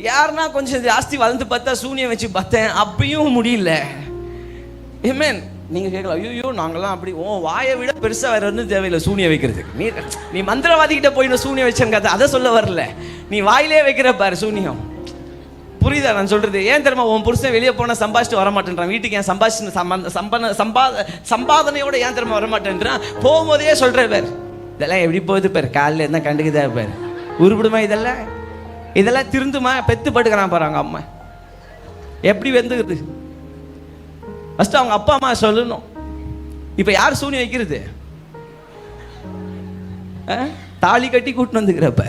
யாருன்னா கொஞ்சம் ஜாஸ்தி வளர்ந்து பார்த்தா சூனியம் வச்சு பார்த்தேன், அப்பயும் முடியல. ஏமேன். நீங்க கேட்கலாம், ஐயோ நாங்களாம் அப்படி, வாயை விட பெருசா வேற ஒன்றும் தேவையில்லை சூனியம் வைக்கிறதுக்கு. நீ மந்திரவாதிகிட்ட போய் சூனியம் வச்சேங்க, அதை சொல்ல வரல. நீ வாயிலே வைக்கிற பாரு சூனியம். புரியுதா நான் சொல்றது? ஏன் தெரியுமா? உன் புருஷன் வெளியே போனா சம்பாதிச்சுட்டு வர மாட்டேன்றான், வீட்டுக்கு ஏன் சம்பாதனையோட ஏன் தெரியுமா வர மாட்டேன்றான்? போகும்போதே சொல்ற பேர், இதெல்லாம் எப்படி போகுது பேர், காலையில் என்ன கண்டுக்குதா பேர், உருப்பிடுமா இதெல்லாம்? இதெல்லாம் திருந்துமா? பெத்து படுக்கிறான் பாருங்க அம்மா எப்படி வெந்துக்குது. ஃபர்ஸ்ட் அவங்க அப்பா அம்மா சொல்லணும். இப்ப யார் சூனியம் வைக்கிறது? தாலி கட்டி கூட்டின்னு வந்துக்கிறப்ப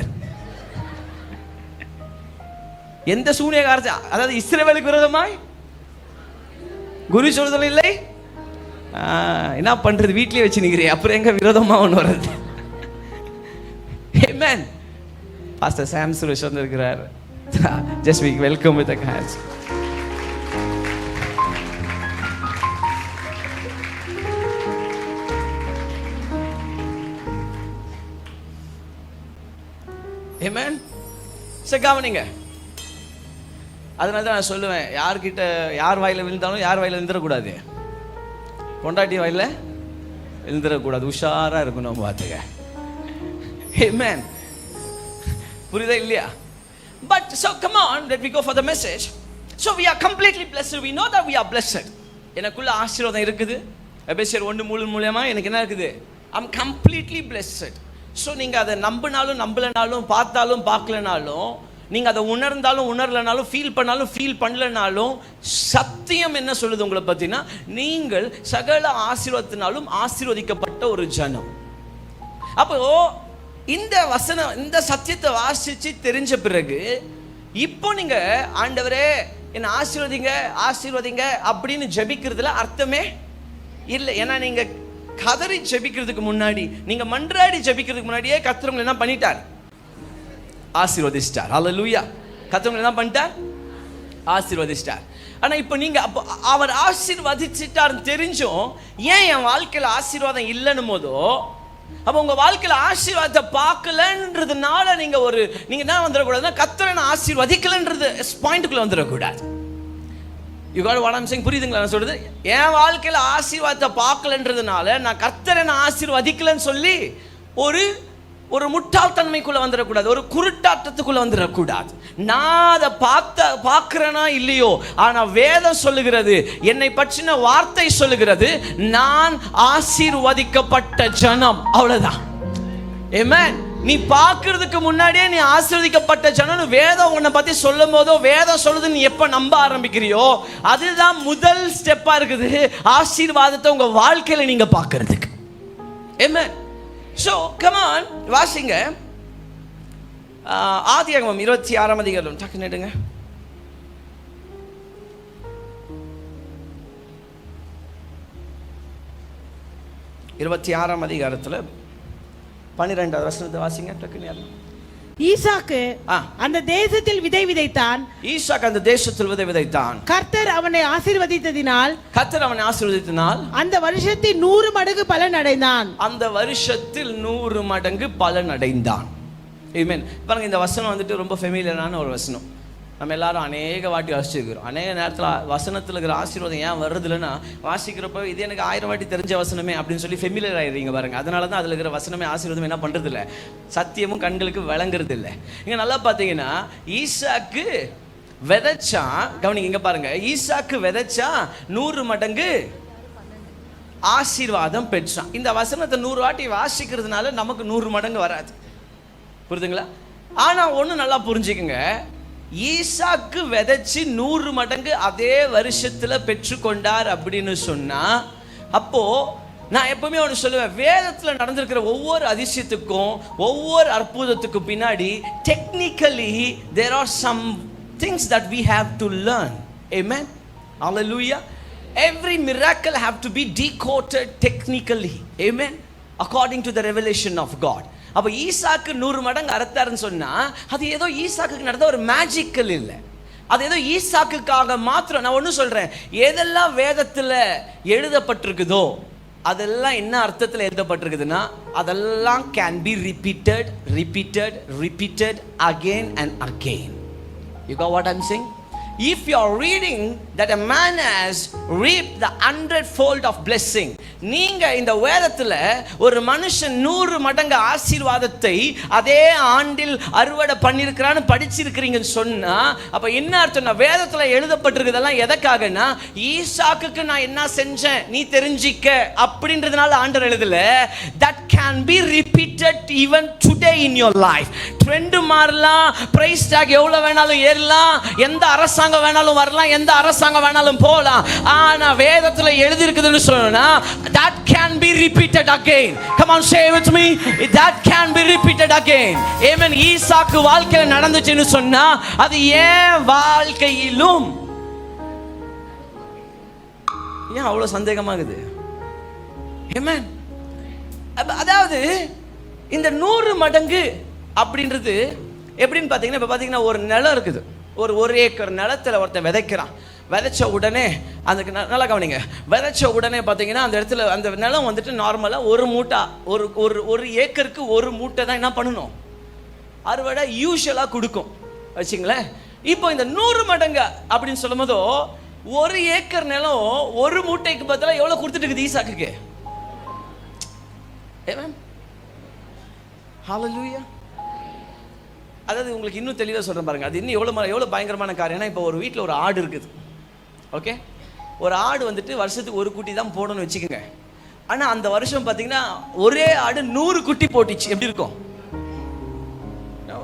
எந்த சூனியக்காரத்தை, அதாவது இஸ்ரவேலுக்கு விரோதமாய் குரு சொல்றதும் இல்லை. என்ன பண்றது, வீட்லயே வச்சு நிக்கிறேன், அப்புறம் எங்க விரோதமா ஒன்று வர்றது. Amen. Pastor Sam Suresh வந்திருக்கிறார். Just we welcome with the hands. Amen. கவனிங்க. அதனால தான் நான் சொல்லுவேன், யார்கிட்ட யார் வாயில விழுந்தாலும் யார் வாயில விழுந்துடக்கூடாது, பொண்டாட்டி வாயில விழுந்துடக்கூடாது, உஷாரா இருக்கணும் பார்த்துக்க. Amen. புரியுதா இல்லையா? But so come on, let me go for the message. So we are completely blessed. We know that we are blessed. எனக்குள்ள ஆசீர்வாதம் இருக்குது. எபேசியர் 1:3 மூலமா எனக்கு என்ன இருக்குது? I'm completely blessed. ஸோ நீங்கள் அதை நம்பினாலும் நம்பலைனாலும், பார்த்தாலும் பார்க்கலனாலும், நீங்கள் அதை உணர்ந்தாலும் உணரலைனாலும், ஃபீல் பண்ணாலும் ஃபீல் பண்ணலனாலும், சத்தியம் என்ன சொல்லுது உங்களை பற்றினா, நீங்கள் சகல ஆசீர்வாதத்தினாலும் ஆசீர்வதிக்கப்பட்ட ஒரு ஜனம். அப்போ இந்த வசனம், இந்த சத்தியத்தை வாசிச்சு தெரிஞ்ச பிறகு இப்போ நீங்க ஆண்டவரே என்ன ஆசீர்வதிங்க ஆசீர்வதிங்க அப்படின்னு ஜெபிக்கிறதுல அர்த்தமே இல்லை. ஏன்னா நீங்க கதறி ஜெபிக்கிறதுக்கு முன்னாடி, நீங்க மன்றாடி ஜெபிக்கிறதுக்கு முன்னாடியே கர்த்தர் என்ன பண்ணிட்டார்? ஆசீர்வதிச்சிட்டார். ஹல்லேலூயா. கர்த்தர் என்ன பண்ணிட்டார்? ஆசீர்வதிச்சிட்டார். ஆனா இப்போ நீங்க அவர் ஆசீர்வதிச்சிட்டார்னு தெரிஞ்சும் ஏன் என் வாழ்க்கையில ஆசீர்வாதம் இல்லைன்னு போதோ, அப்போ உங்க வாழ்க்கையில ஆசீர்வாதத்தை பார்க்கலன்றதுனால நீங்க என்ன வந்துடக்கூடாதுன்னா, கர்த்தரை நான் ஆசீர்வதிக்கலன்றது பாயிண்ட்டுக்குள்ள வந்துடக்கூடாது. You got what I'm saying? புரியுதுங்களா நான் சொல்றது? என் வாழ்க்கையில ஆசீர்வாதத்தை பார்க்கலன்றதுனால நான் கர்த்தரை நான் ஆசீர்வதிக்கலன்னு சொல்லி ஒரு முட்டாள்தன்மைக்குள்ள வந்துடக்கூடாது, ஒரு குருட்டாட்டத்துக்குள்ள வந்துடக்கூடாது. நான் அதை பார்க்கிறேனா இல்லையோ, ஆனா வேதம் சொல்லுகிறது, என்னை பற்றின வார்த்தை சொல்லுகிறது, நான் ஆசீர்வதிக்கப்பட்ட ஜனம். அவ்வளவுதான். ஆமென். நீ பார்க்கிறதுக்கு முன்னாடியே நீ ஆசீர்வதிக்கப்பட்ட ஜனம் வேதம் உன்னை பத்தி சொல்லும் போதோ, வேதம் சொல்லுது நீ எப்ப நம்ப ஆரம்பிக்கிறியோ, அதுதான் முதல் ஸ்டெப்பா இருக்குது ஆசீர்வாதத்தை உங்க வாழ்க்கையில நீங்க பார்க்கிறதுக்கு. ஆமென். So come on, வாசிங்க ஆதியாகமம் 26ஆம் அதிகாரம். டக்குன்னு எடுங்க. 26ஆம் அதிகாரத்துல 12வது வசனத்தை வாசிங்க. டக்குன்னு.
ஈசாக்கு அந்த தேசத்தில் விதை விதைத்தான்.
ஈசாக்கு அந்த தேசத்தில் விதை விதைத்தான்.
கர்த்தர் அவனை ஆசீர்வதித்ததினால்
அந்த
வருஷத்தில் 100 மடங்கு பலன் அடைந்தான்.
அந்த வருஷத்தில் 100 மடங்கு பலன் அடைந்தான். ஆமென். பாருங்க, இந்த வசனம் வந்துட்டு ரொம்ப ஃபெமிலியரான ஒரு வசனம். நம்ம எல்லாரும் அநேக வாட்டி வாசிச்சிருக்கிறோம். அநேக நேரத்தில் வசனத்தில் இருக்கிற ஆசீர்வாதம் ஏன் வருதுலன்னா, வாசிக்கிறப்ப இது எனக்கு 1000 வாட்டி தெரிஞ்ச வசனமே அப்படின்னு சொல்லி ஃபெமிலியர் ஆயிடுறீங்க பாருங்க. அதனால தான் அதில் இருக்கிற வசனமே ஆசீர்வாதம் என்ன பண்ணுறது இல்லை, சத்தியமும் கண்களுக்கு விளங்குறது இல்லை. இங்கே நல்லா பார்த்தீங்கன்னா, ஈசாக்கு விதைச்சா, கவனிங்க இங்கே பாருங்க, ஈசாக்கு விதைச்சா 100 மடங்கு ஆசீர்வாதம் பெற்றான். இந்த வசனத்தை 100 வாட்டி வாசிக்கிறதுனால நமக்கு 100 மடங்கு வராது. புரியுதுங்களா? ஆனால் ஒன்று நல்லா புரிஞ்சுக்குங்க, ஈசாக்கு விதைச்சு 100 மடங்கு அதே வருஷத்துல பெற்றுக்கொண்டார் அப்படின்னு சொன்னா, அப்போ நான் எப்பவுமே ஒன்று சொல்லுவேன், வேதத்தில் நடந்திருக்கிற ஒவ்வொரு அதிசயத்துக்கும் ஒவ்வொரு அற்புதத்துக்கும் பின்னாடி technically there are some things that we have to learn. Amen. Hallelujah. Every miracle have to be decoded technically. Amen. According to the revelation of God. அப்போ ஈசாக்கு 100 மடங்கு அறுத்தாருன்னு சொன்னா, அது ஏதோ ஈசாக்கு நடந்த ஒரு மேஜிக்கல் இல்லை, அது ஏதோ ஈசாக்குக்காக மாத்திரம். நான் ஒன்று சொல்றேன், எதெல்லாம் வேதத்தில் எழுதப்பட்டிருக்குதோ அதெல்லாம் என்ன அர்த்தத்தில் எழுதப்பட்டிருக்குதுன்னா, அதெல்லாம் can be repeated repeated repeated again and again. You got what I'm saying? If you are reading that a man has reaped the 100-fold of blessing, நீங்க நீங்க இந்த வேதத்துல ஒரு மனுஷன் 100 மடங்கு ஆசீர்வாதத்தை அதே ஆண்டில் அறுவடை பண்ணிருக்கிறான்னு படிச்சிருக்கிறீங்கன்னு சொன்னா அப்ப என்ன அர்த்தம்னா வேதத்துல எழுதப்பட்டிருக்கிறதெல்லாம் எதற்காகனா ஈசாக்குக்கு நான் என்ன செஞ்சேன் நீ தெரிஞ்சிக்க அப்படின்றதுனால ஆண்டவர் எழுதல. that can be repeated even today in your life. Trend மாறலாம், பிரைஸ் டாக் எவ்வளவு வேணாலும் ஏறலாம், எந்த அரசாங்கம் வேணாலும் வரலாம், எந்த அரசாங்கம் வேணாலும் போலாம். ஆனா வேதத்துல எழுதி இருக்குதுன்னு சொன்னா that can be repeated again. Come on, say with me, that can be repeated again. Amen. ஈசாக்கு வாழ்க்கையில நடந்துச்சுன்னு சொன்னா அது ஏன் வாழ்க்கையிலும் ஏன் அவ்வளவு சந்தேகமாகுது? Amen. அதாவது இந்த 100 மடங்கு அப்படின்றது எப்படின்னு பார்த்தீங்கன்னா இப்போ பார்த்தீங்கன்னா ஒரு நிலம் இருக்குது, ஒரு ஏக்கர் நிலத்தில் ஒருத்தன் விதைக்கிறான். விதைச்ச உடனே அதுக்கு நல்லா கவனிங்க, விதைச்ச உடனே பார்த்தீங்கன்னா அந்த இடத்துல அந்த நிலம் வந்துட்டு நார்மலாக ஒரு மூட்டை ஒரு ஏக்கருக்கு ஒரு மூட்டை தான் என்ன பண்ணணும் அறுவடை யூஷுவலாக கொடுக்கும் வச்சுங்களேன். இப்போ இந்த 100 மடங்கு அப்படின்னு சொல்லும் போதோ ஒரு ஏக்கர் நிலம் ஒரு மூட்டைக்கு பதிலாக எவ்வளோ கொடுத்துட்டு இருக்குது ஈசாக்குக்கு? ஹல்லேலூயா. அதாவது உங்களுக்கு இன்னும் தெளிவாக சொல்கிறேன் பாருங்க, அது இன்னும் எவ்வளோ பயங்கரமான காரியம்னா இப்போ ஒரு வீட்டில் ஒரு ஆடு இருக்குது. ஓகே, ஒரு ஆடு வந்துட்டு வருஷத்துக்கு ஒரு குட்டி தான் போடணும்னு வச்சுக்கோங்க. ஆனால் அந்த வருஷம் பார்த்தீங்கன்னா ஒரே ஆடு 100 குட்டி போட்டுச்சு. எப்படி இருக்கும்?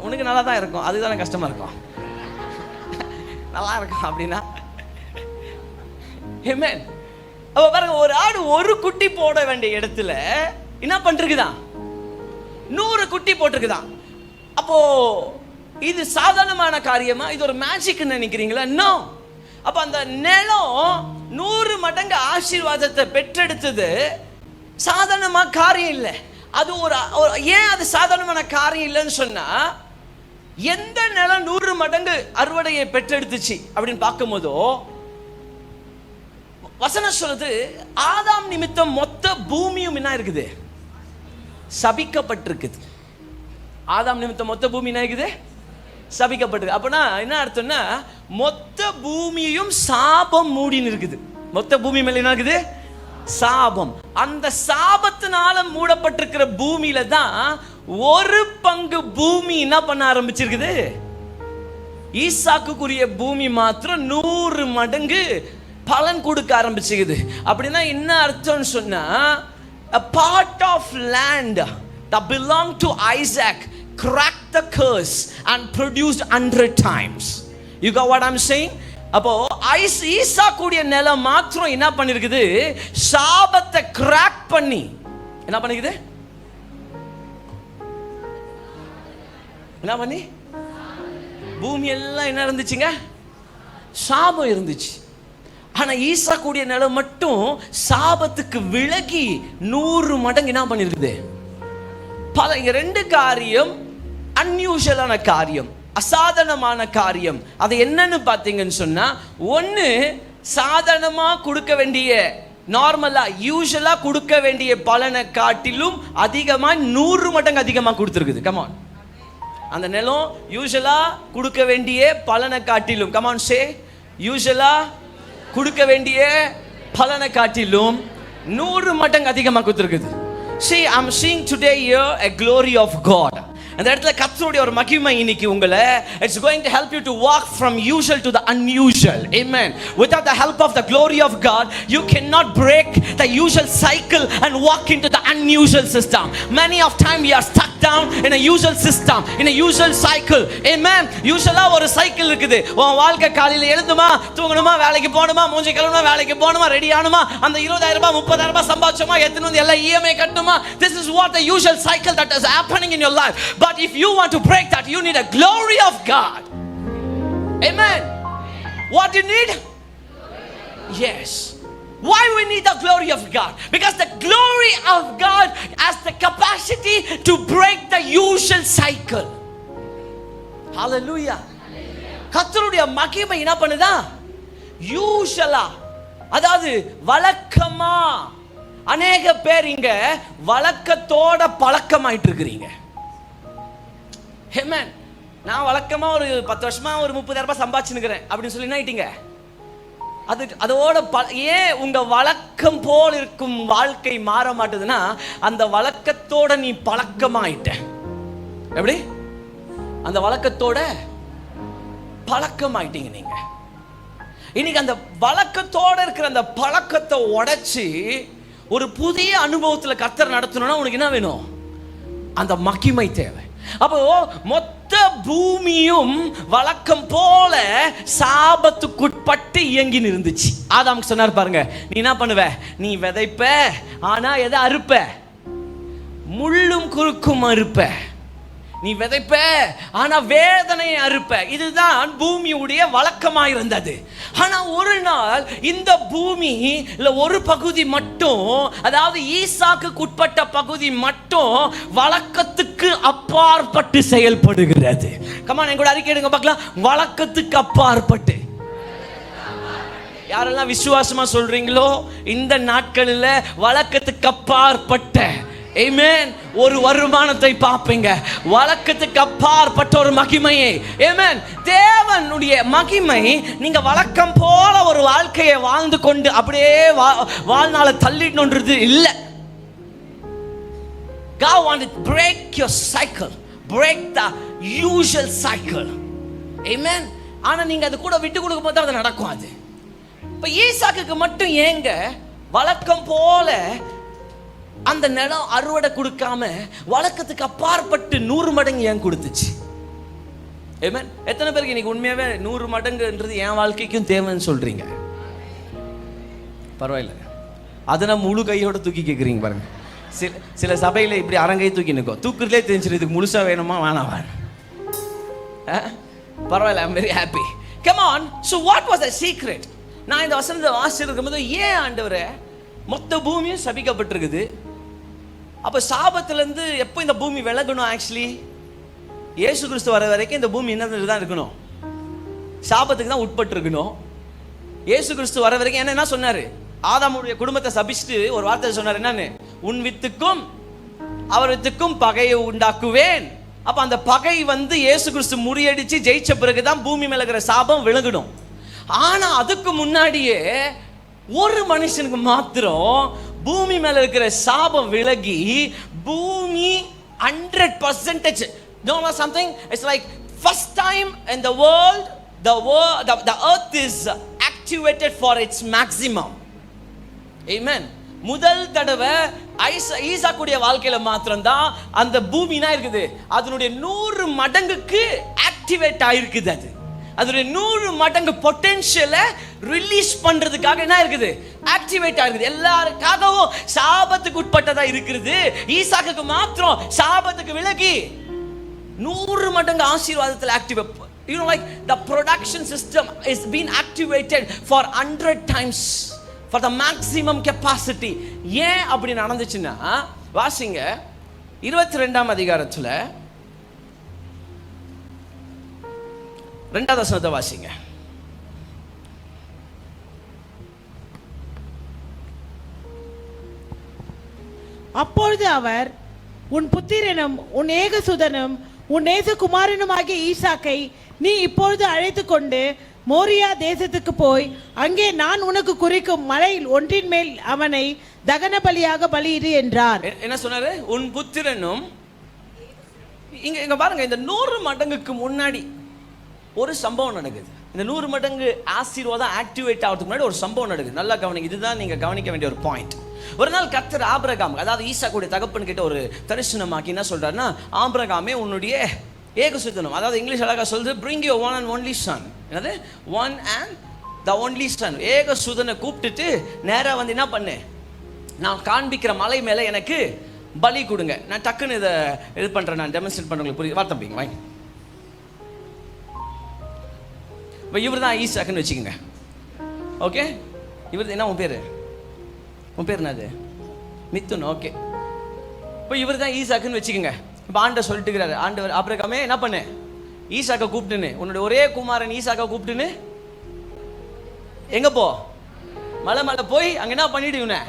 உனக்கு நல்லா தான் இருக்கும், அதுதானே கஷ்டமாக இருக்கும். நல்லா இருக்கும் அப்படின்னா ஆமென். அப்போ பாருங்க, ஒரு ஆடு ஒரு குட்டி போட வேண்டிய இடத்துல என்ன பண்ணிருக்குதான் 100 குட்டி போட்டிருக்குதான். அப்போ இது சாதாரணமான காரியமா? இது ஒரு மேஜிக் நினைக்கிறீங்களா? நோ. அப்ப அந்த நிலம் 100 மடங்கு ஆசீர்வாதத்தை பெற்றெடுத்தது சாதாரணமான காரியம் இல்லை. அது ஒரு ஏன் அது சாதாரணமான காரியம் இல்லைன்னு சொன்னா எந்த நிலம் 100 மடங்கு அறுவடையை பெற்றெடுத்துச்சு அப்படின்னு பார்க்கும் போதோ வசனம் சொல்லுது ஆதாம் நிமித்தம் மொத்த பூமியும் என்ன இருக்குது? சபிக்கப்பட்டிருக்குது. ஆதாம் நிமித்தம் மொத்த பூமி என்ன இருக்குது? சபிக்கப்பட்டிருக்கு. அப்படின்னா என்ன அர்த்தம்னா மொத்த பூமியையும் சாபம் மூடின்னு இருக்குது. மொத்த பூமி மேல என்ன இருக்குது? சாபம். அந்த சாபத்தினால மூடப்பட்டிருக்கிற பூமியில தான் ஒரு பங்கு பூமி என்ன பண்ண ஆரம்பிச்சிருக்குது? ஈசாக்குக்குரிய பூமி மாத்திரம் 100 மடங்கு பலன் கொடுக்க ஆரம்பிச்சுக்குது. அப்படின்னா என்ன அர்த்தம்னு சொன்னா a part of land that belonged to Isaac cracked the curse and produced 100 times. You got what I'm saying? அப்போ ஈசாக்குடைய நிலம் மாத்திரம் என்ன பண்ணிருக்குது? சாபத்தை கிராக் பண்ணி என்ன பண்ணிக்குது? என்ன பண்ணி? பூமி எல்லாம் என்ன இருந்துச்சுங்க? சாபம் இருந்துச்சு. ஆனா ஈசாக்குடைய நிலம் மட்டும் சாபத்துக்கு விலகி 100 மடங்கு என்ன பண்ணிருக்குது? இங்க 2 காரியம் அன்யூஷுவலான காரியம், அசாதாரணமான காரியம். அது என்னன்னு பாத்தீங்கன்னு சொன்னா, ஒன்னு சாதாரணமா கொடுக்க வேண்டிய நார்மலா யூஷுவலா கொடுக்க வேண்டிய பலனை காட்டிலும் அதிகமா 100 மடங்கு அதிகமா கொடுத்துருக்குது. கமான், அந்த நிலம் யூஷுவலா கொடுக்க வேண்டிய பலனை காட்டிலும், கமான் சே, யூஷுவலா கொடுக்க வேண்டிய பலனை காட்டிலும் 100 மடங்கு அதிகமாக கொடுத்துருக்குது. See, I'm seeing today here a glory of God. அந்த இடத்துல கர்த்தருடைய ஒரு மகிமை இன்னைக்கு உங்களை, it's going to help you to walk from usual to the unusual. Amen. Without the help of the glory of God, you cannot break the usual cycle and walk into the unusual system. Many of time we are stuck down in a usual system, in a usual cycle. Amen. usually ஒரு cycle இருக்குது. உன் வாழ்க்கை காலையில எழுந்துமா, தூங்கணுமா, வேலைக்கு போகணுமா, மூஞ்சி கழுவணுமா, வேலைக்கு போகணுமா, ரெடி ஆகணுமா, அந்த 20,000 ரூபாய் 30,000 ரூபாய் சம்பாதிச்சோமா, எத்தனை வந்து எல்லாம் EMI கட்டணுமா. This is what the usual cycle that is happening in your life. But if you want to break that, you need a glory of God. Amen. What do you need? Yes. Why we need the glory of God? Because the glory of God has the capacity to break the usual cycle. Hallelujah. கர்த்தருடைய மகிமை என்ன பண்ணுதா? யூஷுவலா, அதாவது வழக்கமா. அநேக பேர் இங்க வழக்கத்தோட பழக்கமாயிட்டு இருக்கிறீங்க. Amen. நான் வழக்கமா ஒரு 10 வருஷமா ஒரு 30,000 ரூபாய் சம்பாதிச்சுக்கிறேன் அப்படின்னு சொல்லி என்ன ஆயிட்டீங்க? அதோட ஏன் உங்க வழக்கம் போல் இருக்கும் வாழ்க்கை மாற மாட்டுதுன்னா, அந்த வழக்கத்தோட நீ பழக்கமாயிட்ட. எப்படி? அந்த வழக்கத்தோட பழக்கமாயிட்டீங்க நீங்க. இன்னைக்கு அந்த வழக்கத்தோட இருக்கிற அந்த பழக்கத்தை உடைச்சு ஒரு புதிய அனுபவத்துல கர்த்தர் நடத்தணும்னா உனக்கு என்ன வேணும்? அந்த மகிமை தேவை. அப்போ மொத்த பூமியும் வழக்கம் போல சாபத்துக்குட்பட்டு இயங்கி இருந்துச்சு. ஆதாம் சொன்னார் பாருங்க, நீ என்ன பண்ணுவ? நீ விதைப்ப, ஆனா எதை அறுப்ப? முள்ளும் குறுக்கும் அறுப்ப. நீ விதைப்ப, ஆனா வேதனையை அறுப்ப. இதுதான் பூமியுடைய வழக்கமாயிருந்தது. ஆனா ஒரு நாள் இந்த பூமி ஒரு பகுதி மட்டும், அதாவது ஈசாக்குக்கு உட்பட்ட பகுதி மட்டும் வழக்கத்துக்கு அப்பாற்பட்டு செயல்படுகிறது. கமான், என் கூட அறிக்கையிடுங்க பார்க்கலாம். வழக்கத்துக்கு அப்பாற்பட்டு. யாரெல்லாம் விசுவாசமா சொல்றீங்களோ இந்த நாட்களில் வழக்கத்துக்கு அப்பாற்பட்ட ஆமென் ஒரு வருமானத்தை பார்ப்பீங்க. வழக்கத்துக்கு அப்பாற்பட்ட ஒரு மகிமையை. ஆமென். தேவனுடைய மகிமை நீங்க வழக்கம் போல ஒரு வாழ்க்கையை வாழ்ந்து கொண்டு அப்படியே வாழ்நாள தள்ளிடணும்ன்றது இல்ல. God want to break your cycle, break the usual cycle. Amen. ஆனா நீங்க அது கூட விட்டு கொடுக்கும் போது அது நடக்கும். அது இப்ப ஈசாக்குக்கு மட்டும் ஏங்க வழக்கம் போல அந்த நிலம் அறுவடை கொடுக்காம வழக்கத்துக்கு அப்பாற்பட்டு 100 மடங்கு ஏன் கொடுத்துச்சு? ஆமென். எத்தனை பேருக்கு இன்னைக்கு உண்மையாவே 100 மடங்குன்றது என் வாழ்க்கைக்கும் தேவைன்னு சொல்றீங்க? பரவாயில்ல, அதை நான் முழு கையோட தூக்கி கேட்குறீங்க பாருங்க. சில சபையில இப்படி அரங்கை தூக்கி நிற்கும். தூக்குறதுலே தெரிஞ்சிரு இதுக்கு முழுசா வேணுமா வேணாம். பரவாயில்ல, I'm very happy. Come on. So what was the secret? நான் இந்த வசனத்தை வாசிச்சிருக்கும் போது, ஏன் ஆண்டவரே மொத்த பூமியும் சபிக்கப்பட்டிருக்குது? அப்ப சாபத்திலிருந்து எப்போ இந்த பூமி விலகணும்? ஆக்சுவலி இயேசு கிறிஸ்து வர வரைக்கும் இந்த பூமி என்ன தான் இருக்கணும்? சாபத்துக்கு தான் உட்பட்டு இருக்கணும். இயேசு கிறிஸ்து வர வரைக்கும் என்ன சொன்னாரு? ஆதாமுடைய குடும்பத்தை சபிச்சுட்டு ஒரு வார்த்தை சொன்னார். என்னன்னு? உன் வித்துக்கும் அவர் வித்துக்கும் பகையை உண்டாக்குவேன். அப்ப அந்த பகை இயேசு கிறிஸ்து முறியடிச்சு ஜெயிச்ச பிறகுதான் பூமி மேல இருக்கிற சாபம் விலகணும். ஆனா அதுக்கு முன்னாடியே ஒரு மனுஷனுக்கு மாத்திரம் பூமி மேல இருக்கிற சாபம் விலகி பூமி 100%. You know something? It's like first time in the world, the earth is activated for its maximum. Amen. முதல் தடவை ஈசாக்குடைய வாழ்க்கையில மாத்திரம் தான் அந்த பூமினா இருக்குது அதனுடைய 100 மடங்குக்கு ஆக்டிவேட் ஆயிருக்குது. அதனுடைய 100 மடங்கு பொட்டன்ஷியலை ரிலீஸ் பண்றதுக்காக என்ன இருக்குது? ஆக்டிவேட் ஆகுது. எல்லாருக்காகவும் சாபத்துக்கு உட்பட்டதா இருக்குது. ஈசாக்குக்கு மாத்திரம் சாபத்துக்கு விலகி 100 மடங்கு ஆசீர்வாதத்தில் activate. You know, like the production system is being activated for 100 times for the maximum capacity. ஏன் அப்படி நடந்துச்சுன்னா, வாசிங்க 22ஆம் அதிகாரத்துல 2வது வசனத்தை வாசிங்க.
அப்பொழுது அவர், உன் புத்திரனும் உன் ஏகசுதனும் உன் நேசகுமாரனுமாகிய ஈசாக்கை நீ இப்பொழுது அழைத்து கொண்டு மோரியா தேசத்துக்கு போய் அங்கே நான் உனக்கு குறிக்கும் மலையில் ஒன்றின் மேல் அவனை தகன பலியாக பலியிடு என்றார்.
என்ன சொன்னாரு? உன் புத்திரனும். இங்க பாருங்க, இந்த 100 மடங்குக்கு முன்னாடி ஒரு சம்பவம் நடக்குது. இந்த 100 மடங்கு ஆசீர்வாதம் ஆக்டிவேட் ஆகிறதுக்கு முன்னாடி ஒரு சம்பவம் நடக்குது. நல்லா கவனிங்க, இதுதான் நீங்க கவனிக்க வேண்டிய ஒரு பாயிண்ட். ஒரு நாள் கர்த்தர் ஆபிரகாம், அதாவது ஈசாக்குடைய தகப்பன் கிட்ட ஒரு தரிசனமாக்கி என்ன சொல்றாருன்னா, ஆபிரகாமே உன்னுடைய ஏகசுதனம், அதாவது இங்கிலீஷ் அழகா சொல்றது bring your one and only son. என்னது? one and the only son. ஏகசுதனை கூப்பிட்டுட்டு நேரா என்ன பண்ணு, நான் காண்பிக்கிற மலை மேல எனக்கு பலி கொடுங்க. நான் டக்குன்னு இதை இது பண்றேன், நான் டெமான்ஸ்ட்ரேட் பண்றேன். புரியுது? வார்த்தைங்க வாங்க. இப்போ இவர் தான் ஈசாக்குன்னு வச்சுக்கோங்க. ஓகே, இவர் என்ன? உன் பேர் என்னது? மித்துன். ஓகே, இப்போ இவர் தான் ஈசாக்குன்னு வச்சுக்கோங்க. இப்போ ஆண்டவர் சொல்லிட்டு இருக்கிறாரு, ஆண்டவர் ஆபிரகாமே என்ன பண்ணு, ஈசாக்கை கூப்பிட்டுன்னு, உன்னுடைய ஒரே குமாரன் ஈசாக்கை கூப்பிட்டுன்னு எங்க போ, மலை போய் அங்கே என்ன பண்ணிடு, இவனை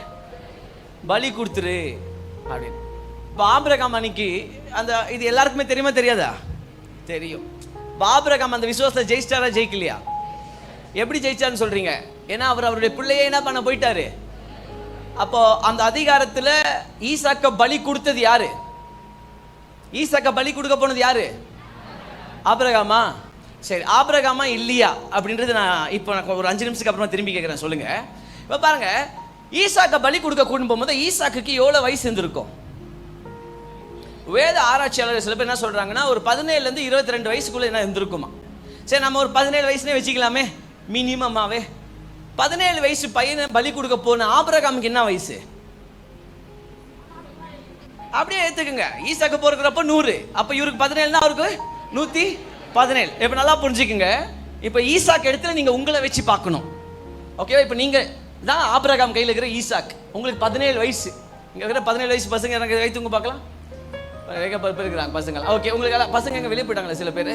பலி கொடுத்துரு அப்படின்னு. இப்போ ஆபிரகாம் அன்னைக்கு அந்த இது எல்லாருக்குமே தெரியுமா தெரியாதா? தெரியும். ஆபிரகாம் அந்த விசுவாசத்தை ஜெயிச்சிட்டாரா ஜெயிக்கலையா? எப்படி ஜெயிச்சாருன்னு சொல்றீங்க? ஏன்னா அவர் அவருடைய பிள்ளையே என்ன பண்ண போயிட்டாரு. அப்போ அந்த அதிகாரத்துல ஈசாக்க பலி கொடுத்தது யாரு? ஈசாக்க பலி கொடுக்க போனது யாரு? ஆபிரகாமா? சரி, ஆபிரகாமா இல்லையா அப்படின்றது நான் இப்போ ஒரு 5 நிமிஷத்துக்கு அப்புறமா திரும்பி கேட்குறேன். சொல்லுங்க. இப்போ பாருங்க, ஈசாக்க பலி கொடுக்க கூட்டு போகும்போது ஈசாக்குக்கு எவ்வளோ வயசு இருந்திருக்கும்? வேத ஆராய்ச்சியாளர்கள் சில பேர் என்ன சொல்றாங்கன்னா ஒரு 17லேருந்து 22 வயசுக்குள்ள என்ன இருந்திருக்குமா. சரி, நம்ம ஒரு 17 வயசுனே வச்சுக்கலாமே, மினிமமாவே. 17 வயசு பையனை பலி கொடுக்க போன ஆபிரகாமுக்கு என்ன வயசு? அப்படியே ஏத்துக்குங்க. ஈசாக்கு போறப்ப 100, அப்ப இவருக்கு 17னா அவருக்கு 117. இப்ப நல்லா புரிஞ்சுக்குங்க. இப்ப ஈசாக்கு இடத்துல நீங்க உங்களை வச்சு பார்க்கணும். ஓகேவா? இப்ப நீங்க தான் ஆபிரகாம் கையில் இருக்கிற ஈசாக். உங்களுக்கு 17 வயசு. இங்க இருக்கிற 17 வயசு பசங்க எனக்கு கை தூங்க பார்க்கலாம். இருக்கிறாங்க பசங்க. ஓகே, உங்களுக்கு பசங்க எங்க வெளியே போயிட்டாங்களா சில பேர்?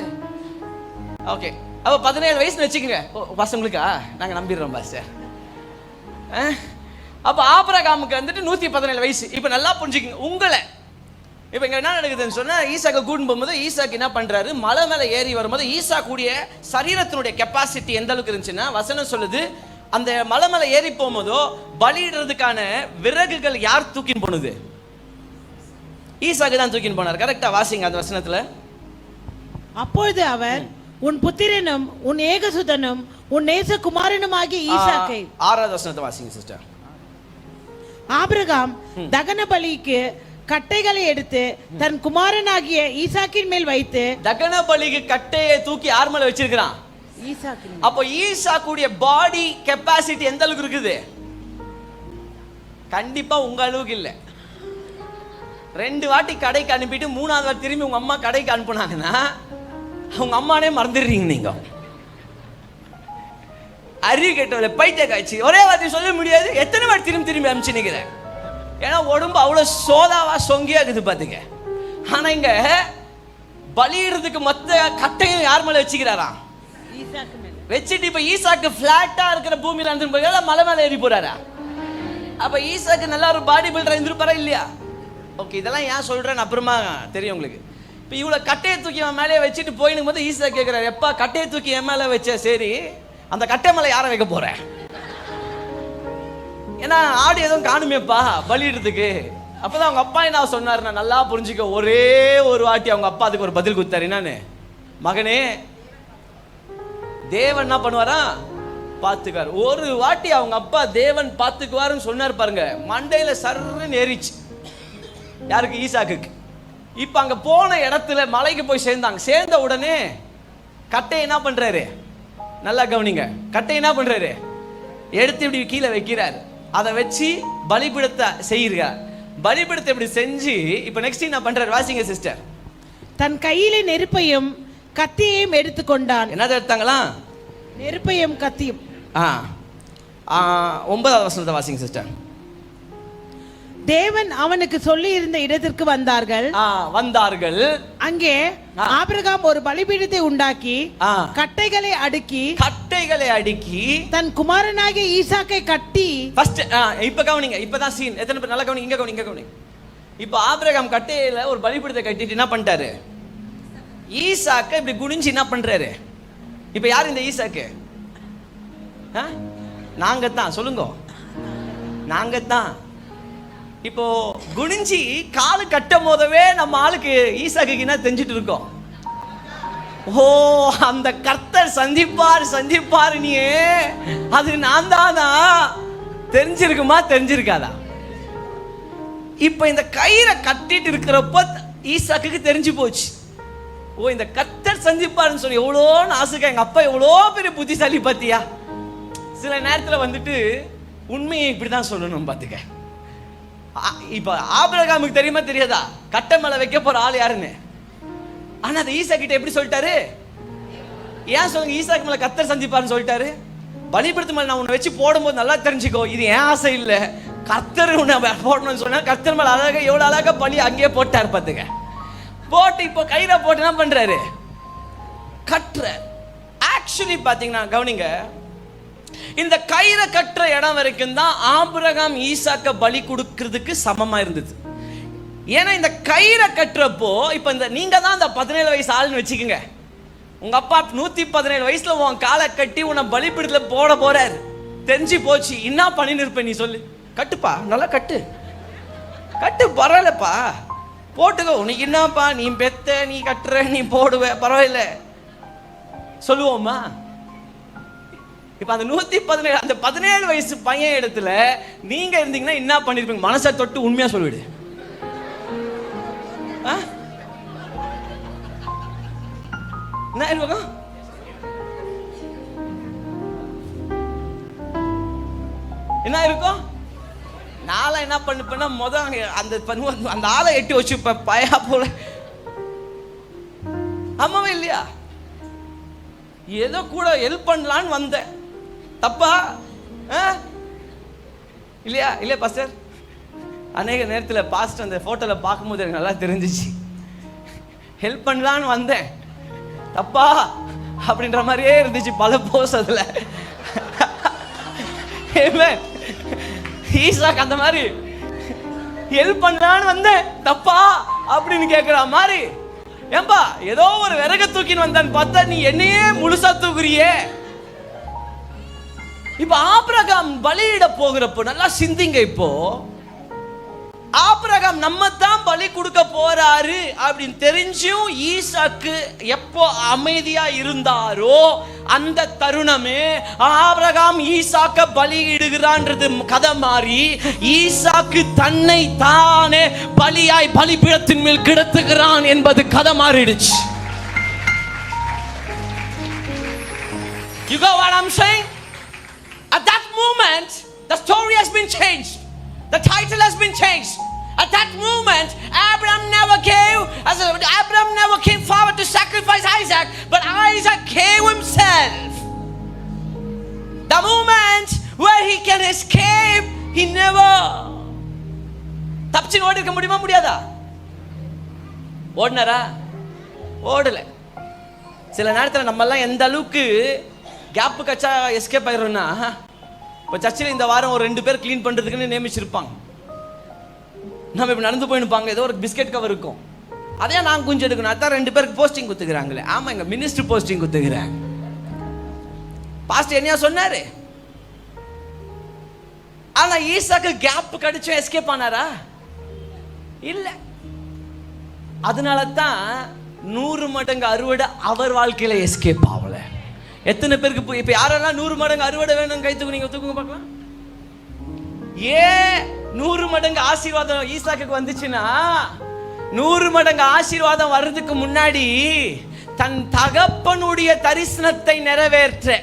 ஓகே, அப்ப 17 வயசுன்னு வச்சுக்கோங்க. பசங்களுக்கா நாங்க நம்பிடுறோம் பாஸ்டர். அப்ப ஆபிரகாமுக்கு வந்துட்டு 117 வயசு. இப்ப நல்லா புரிஞ்சுக்கங்க உங்களை. இப்ப இங்க என்ன நடக்குதுன்னு சொன்னா, ஈசாக்க கூட்டு போகும்போது ஈசாக்கு என்ன பண்றாரு, மலை மேல ஏறி வரும்போது ஈசா கூடிய சரீரத்தினுடைய கெப்பாசிட்டி எந்த அளவுக்கு இருந்துச்சுன்னா, வசனம் சொல்லுது அந்த மலை மேல ஏறி போகும்போதோ பலியிடுறதுக்கான விறகுகள் யார் தூக்கின்னு போனது? ஈசாக்கு தான் தூக்கின்னு போனார். கரெக்டா வாசிங்க அந்த வசனத்துல.
அப்பொழுது அவர் உன் புத்திரனும் உன் ஏகசுதனும் உன் நேசகுமாரனுமாகிய ஈசாக்கை.
6வது வசனத்தை வாசிங்க சிஸ்டர்.
ஆபிரகாம் தகன பலிக்கு கட்டைகளை எடுத்து தன் குமாரனாகிய ஈசாக்கின் மேல் வைத்து.
தகன பலிக்கு கட்டையை தூக்கி யார் மேல வச்சிருக்கான்?
ஈசாக்கு.
அப்போ ஈசாக்குடைய பாடி கெப்பாசிட்டி எந்த அளவுக்கு இருக்குது? கண்டிப்பா உங்க அளவுக்கு இல்ல. 2 வாட்டி கடைக்கு அனுப்பிட்டு 3வது வாட்டி திரும்பி உங்க அம்மா கடைக்கு அனுப்புனாங்கன்னா உங்க அம்மானே மறந்துடுறீங்க நீங்க. அறிவு கேட்டவள பைத்திய காய்ச்சி ஒரே வார்த்தை சொல்ல முடியாது. எத்தனை வாட்டி திரும்பி திரும்பி அனுப்பிச்சு நிக்கிறேன். ஏன்னா உடம்பு அவ்வளவு சோதாவா சொங்கியா இருக்குது பாத்துங்க. ஆனா இங்க பலியிடுறதுக்கு மொத்த கட்டையும் யார் மேல வச்சுக்கிறாராம்? வச்சுட்டு இப்ப ஈசாக்கு பிளாட்டா இருக்கிற பூமியில இருந்து மலை மேல ஏறி போறாரா? அப்ப ஈசாக்கு நல்ல ஒரு பாடி பில்டர் இருந்திருப்பாரா இல்லையா? ஓகே, இதெல்லாம் ஏன் சொல்றேன்னு அப்புறமா தெரியும் உங்களுக்கு. இப்ப இவ்வளவு கட்டையை தூக்கி அவன் மேலே வச்சுட்டு போயினும் போது ஈசா கேட்கிறாரு, எப்பா கட்டையை தூக்கி என் மேல வச்ச, சரி அந்த கட்டை மேல யாரை வைக்க போற? ஏன்னா ஆடு எதுவும் காணுமேப்பா பலியிடுறதுக்கு. அப்பதான் அவங்க அப்பா என்ன சொன்னாரு, நான் நல்லா புரிஞ்சுக்க. ஒரே ஒரு வாட்டி அவங்க அப்பா அதுக்கு ஒரு பதில் கொடுத்தாரு. என்னன்னு? மகனே, தேவன் என்ன பண்ணுவாரா? பார்த்துக்காரு. ஒரு வாட்டி அவங்க அப்பா தேவன் பார்த்துக்குவாருன்னு சொன்னார் பாருங்க, மண்டையில சர்ன்னு ஏறிச்சு. யாருக்கு? ஈசாக்குக்கு. இப்ப அங்க போன இடத்துல மலைக்கு போய் சேர்ந்தாங்க. சேர்ந்த உடனே கட்டை என்ன பண்றாரு? நல்லா கவனிங்க. கட்டை என்ன பண்றாரு? எடுத்து இப்படி கீழே வைக்கிறார். அதை வச்சு பலிபீடத்தை செய்கிறார். பலிபீடத்தை இப்படி செஞ்சு இப்ப நெக்ஸ்ட் என்ன பண்றாரு? வாசிங்க சிஸ்டர்.
தன் கையிலே நெருப்பையும் கத்தியையும் எடுத்துக்கொண்டான்.
என்னது எடுத்தாங்களா?
நெருப்பையும் கத்தியும்.
9வது வசனத்தை வாசிங்க சிஸ்டர்.
தேவன் அவனுக்கு சொல்லி இருந்த இடத்திற்கு வந்தார்கள். அங்கே ஆபிரகாம் ஒரு பலிபீடத்தை உண்டாக்கி கட்டைகளை அடுக்கி தன் குமாரனாகிய ஈசாக்கை கட்டி. ஃபர்ஸ்ட்
இப்ப கவனிங்க. இப்பதான் சீன். எத்தனை பேர் நல்லா கவனிங்க. இங்க கவனிங்க. இப்ப ஆபிரகாம் கட்டையில ஒரு பலிபீடத்தை கட்டிட்டு என்ன பண்ணிட்டாரு? ஈசாக்கை இப்படி குனிஞ்சு என்ன பண்றாரு? இப்ப யார் இந்த ஈசாக்கு? நாங்க தான். சொல்லுங்க, நாங்க தான். இப்போ குனிஞ்சி காலு கட்டும் போதவே நம்ம ஆளுக்கு ஈசாக்கு என்ன தெரிஞ்சிட்டு இருக்கோம். ஓ, அந்த கர்த்தர் சந்திப்பார் நீ, அது நான் தானா? தெரிஞ்சிருக்குமா? தெரிஞ்சிருக்காதா? இப்ப இந்த கயிறை கட்டிட்டு இருக்கிறப்ப ஈசாக்கு தெரிஞ்சு போச்சு. ஓ, இந்த கர்த்தர் சந்திப்பாருன்னு சொல்லி எவ்வளோ ஆசைக்கா. எங்க அப்பா எவ்வளோ பெரிய புத்திசாலி பாத்தியா? சில நேரத்துல வந்துட்டு உண்மையை இப்படிதான் சொல்லணும் பாத்துக்க. இப்ப ஆபிரகாமுக்கு தெரியுமா தெரியாதா கட்டை மேல வைக்க போற ஆள் யாருன்னு? ஆனா அது ஈசா கிட்ட எப்படி சொல்லிட்டாரு? ஏன் சொல்லுங்க, ஈசாக்கு மேல கர்த்தர் சந்திப்பாருன்னு சொல்லிட்டாரு. பலிபீடத்து மேல நான் உன்னை வச்சு போடும்போது நல்லா தெரிஞ்சுக்கோ, இது ஏன் ஆசை இல்ல, கர்த்தர் உன்னை போடணும்னு சொன்னா கர்த்தர் மேல அழகா எவ்வளவு அழகா பலி அங்கேயே போட்டாரு பாத்துக்க. போட்டு இப்போ கயிறை போட்டு என்ன பண்றாரு? கட்டுற. ஆக்சுவலி பாத்தீங்கன்னா கவனிங்க, இந்த கயிறை கட்டுற இடம் வரைக்கும் தான் ஆபிரகாம் ஈசாக்க பலி கொடுக்கிறதுக்கு சமமா இருந்தது. ஏன்னா இந்த கயிறை கட்டுறப்போ இப்ப இந்த நீங்க தான் இந்த 17 வயசு ஆள்னு வச்சுக்கோங்க. உங்க அப்பா 117 வயசுல உன் காலை கட்டி உன்னை பலிபீடத்துல போட போறாரு. தெரிஞ்சு போச்சு. என்ன பண்ணின்னு இருப்ப நீ சொல்லு? கட்டுப்பா, நல்லா கட்டு பரவாயில்லப்பா, போட்டுக்கோ. உனக்கு என்னப்பா, நீ பெத்த, நீ கட்டுற, நீ போடுவ, பரவாயில்ல சொல்லுவோமா? இப்ப அந்த 117 அந்த 17 வயசு பையன் இடத்துல நீங்க இருந்தீங்கன்னா என்ன பண்ணிருப்பீங்க? மனசை தொட்டு உண்மையா சொல்லிவிடு. என்ன இருக்கும்? என்ன இருக்கும்? நாளை என்ன பண்ணிப்பேன்னா அந்த ஆளை எட்டி வச்சு பயா போல. ஆமாவே இல்லையா? ஏதோ கூட ஹெல்ப் பண்ணலான்னு வந்தேன், தப்பா இல்லையா? இல்லையா பாஸ்டர்? அநேக நேரத்தில் பாஸ்டர் அந்த போட்டோல பார்க்கும்போது எனக்கு நல்லா தெரிஞ்சிச்சு. ஹெல்ப் பண்ணலான்னு வந்தேன், தப்பா அப்படின்ற மாதிரியே இருந்துச்சு பல போஸ் அதுல. ஈசாக்கு அந்த மாதிரி ஹெல்ப் பண்ணலான்னு வந்தேன், தப்பா அப்படின்னு கேட்கிற மாதிரி. ஏன்பா ஏதோ ஒரு விறக தூக்கின்னு வந்தான்னு பார்த்தா நீ என்னையே முழுசா தூக்குறியே. இப்ப ஆபிரகாம் பலியிட போகிறப்போ நல்லா சிந்திங்க. இப்போ ஆபிரகாம் நம்ம தான் பலி கொடுக்க போறாரு அப்படின்னு தெரிஞ்சும் ஈசாக்கு எப்போ அமைதியா இருந்தாரோ அந்த தருணமே ஆபிரகாம் ஈசாக்க பலியிடுகிறான்றது கதை மாறி ஈசாக்கு தன்னை தானே பலியாய் பலிபீடத்தின் மேல் கிடத்துகிறான் என்பது கதை மாறிடுச்சு. You got what I'm saying? At that moment the story has been changed. The title has been changed. At that moment, Abraham never came forward to sacrifice Isaac, but Isaac gave himself. The moment where he can escape, he never. தப்பிச்சு ஓடிக்க முடியுமா? முடியாதா? ஓடினாரா? ஓடல. சில நேரத்தில் நம்ம எல்லாம் எந்த அளவுக்கு கேப் கச்சா எஸ்கேப் ஆயிடுறோம்னா, இப்போ சர்ச்சில் இந்த வாரம் ஒரு 2 பேர் க்ளீன் பண்ணுறதுக்குன்னு நியமிச்சிருப்பாங்க. நம்ம இப்போ நடந்து போயிருப்பாங்க, ஏதோ ஒரு பிஸ்கெட் கவர் இருக்கும், அதே நான் குஞ்சு எடுக்கணும். அதான் 2 பேருக்கு போஸ்டிங் குத்துக்கிறாங்களே. ஆமாம், எங்கள் மினிஸ்டர் போஸ்டிங் குத்துக்கிறாங்க. பாஸ்டர் என்னையா சொன்னாரு? ஆனால் ஈசாக்கு கேப் கிடைச்சும் எஸ்கேப் ஆனாரா? இல்லை. அதனால தான் 100 மடங்கு அறுவடை அவர் வாழ்க்கையில் எஸ்கேப் ஆகல. எத்தனை பேருக்கு இப்ப யாரெல்லாம் 100 மடங்கு அறுவடை வேணும் கை தூக்குங்க, தூக்குங்க பார்க்கலாம். ஏன் 100 மடங்கு ஆசீர்வாதம் ஈசாக்குக்கு வந்துச்சுன்னா, 100 மடங்கு ஆசீர்வாதம் வர்றதுக்கு முன்னாடி தன் தகப்பனுடைய தரிசனத்தை நிறைவேற்ற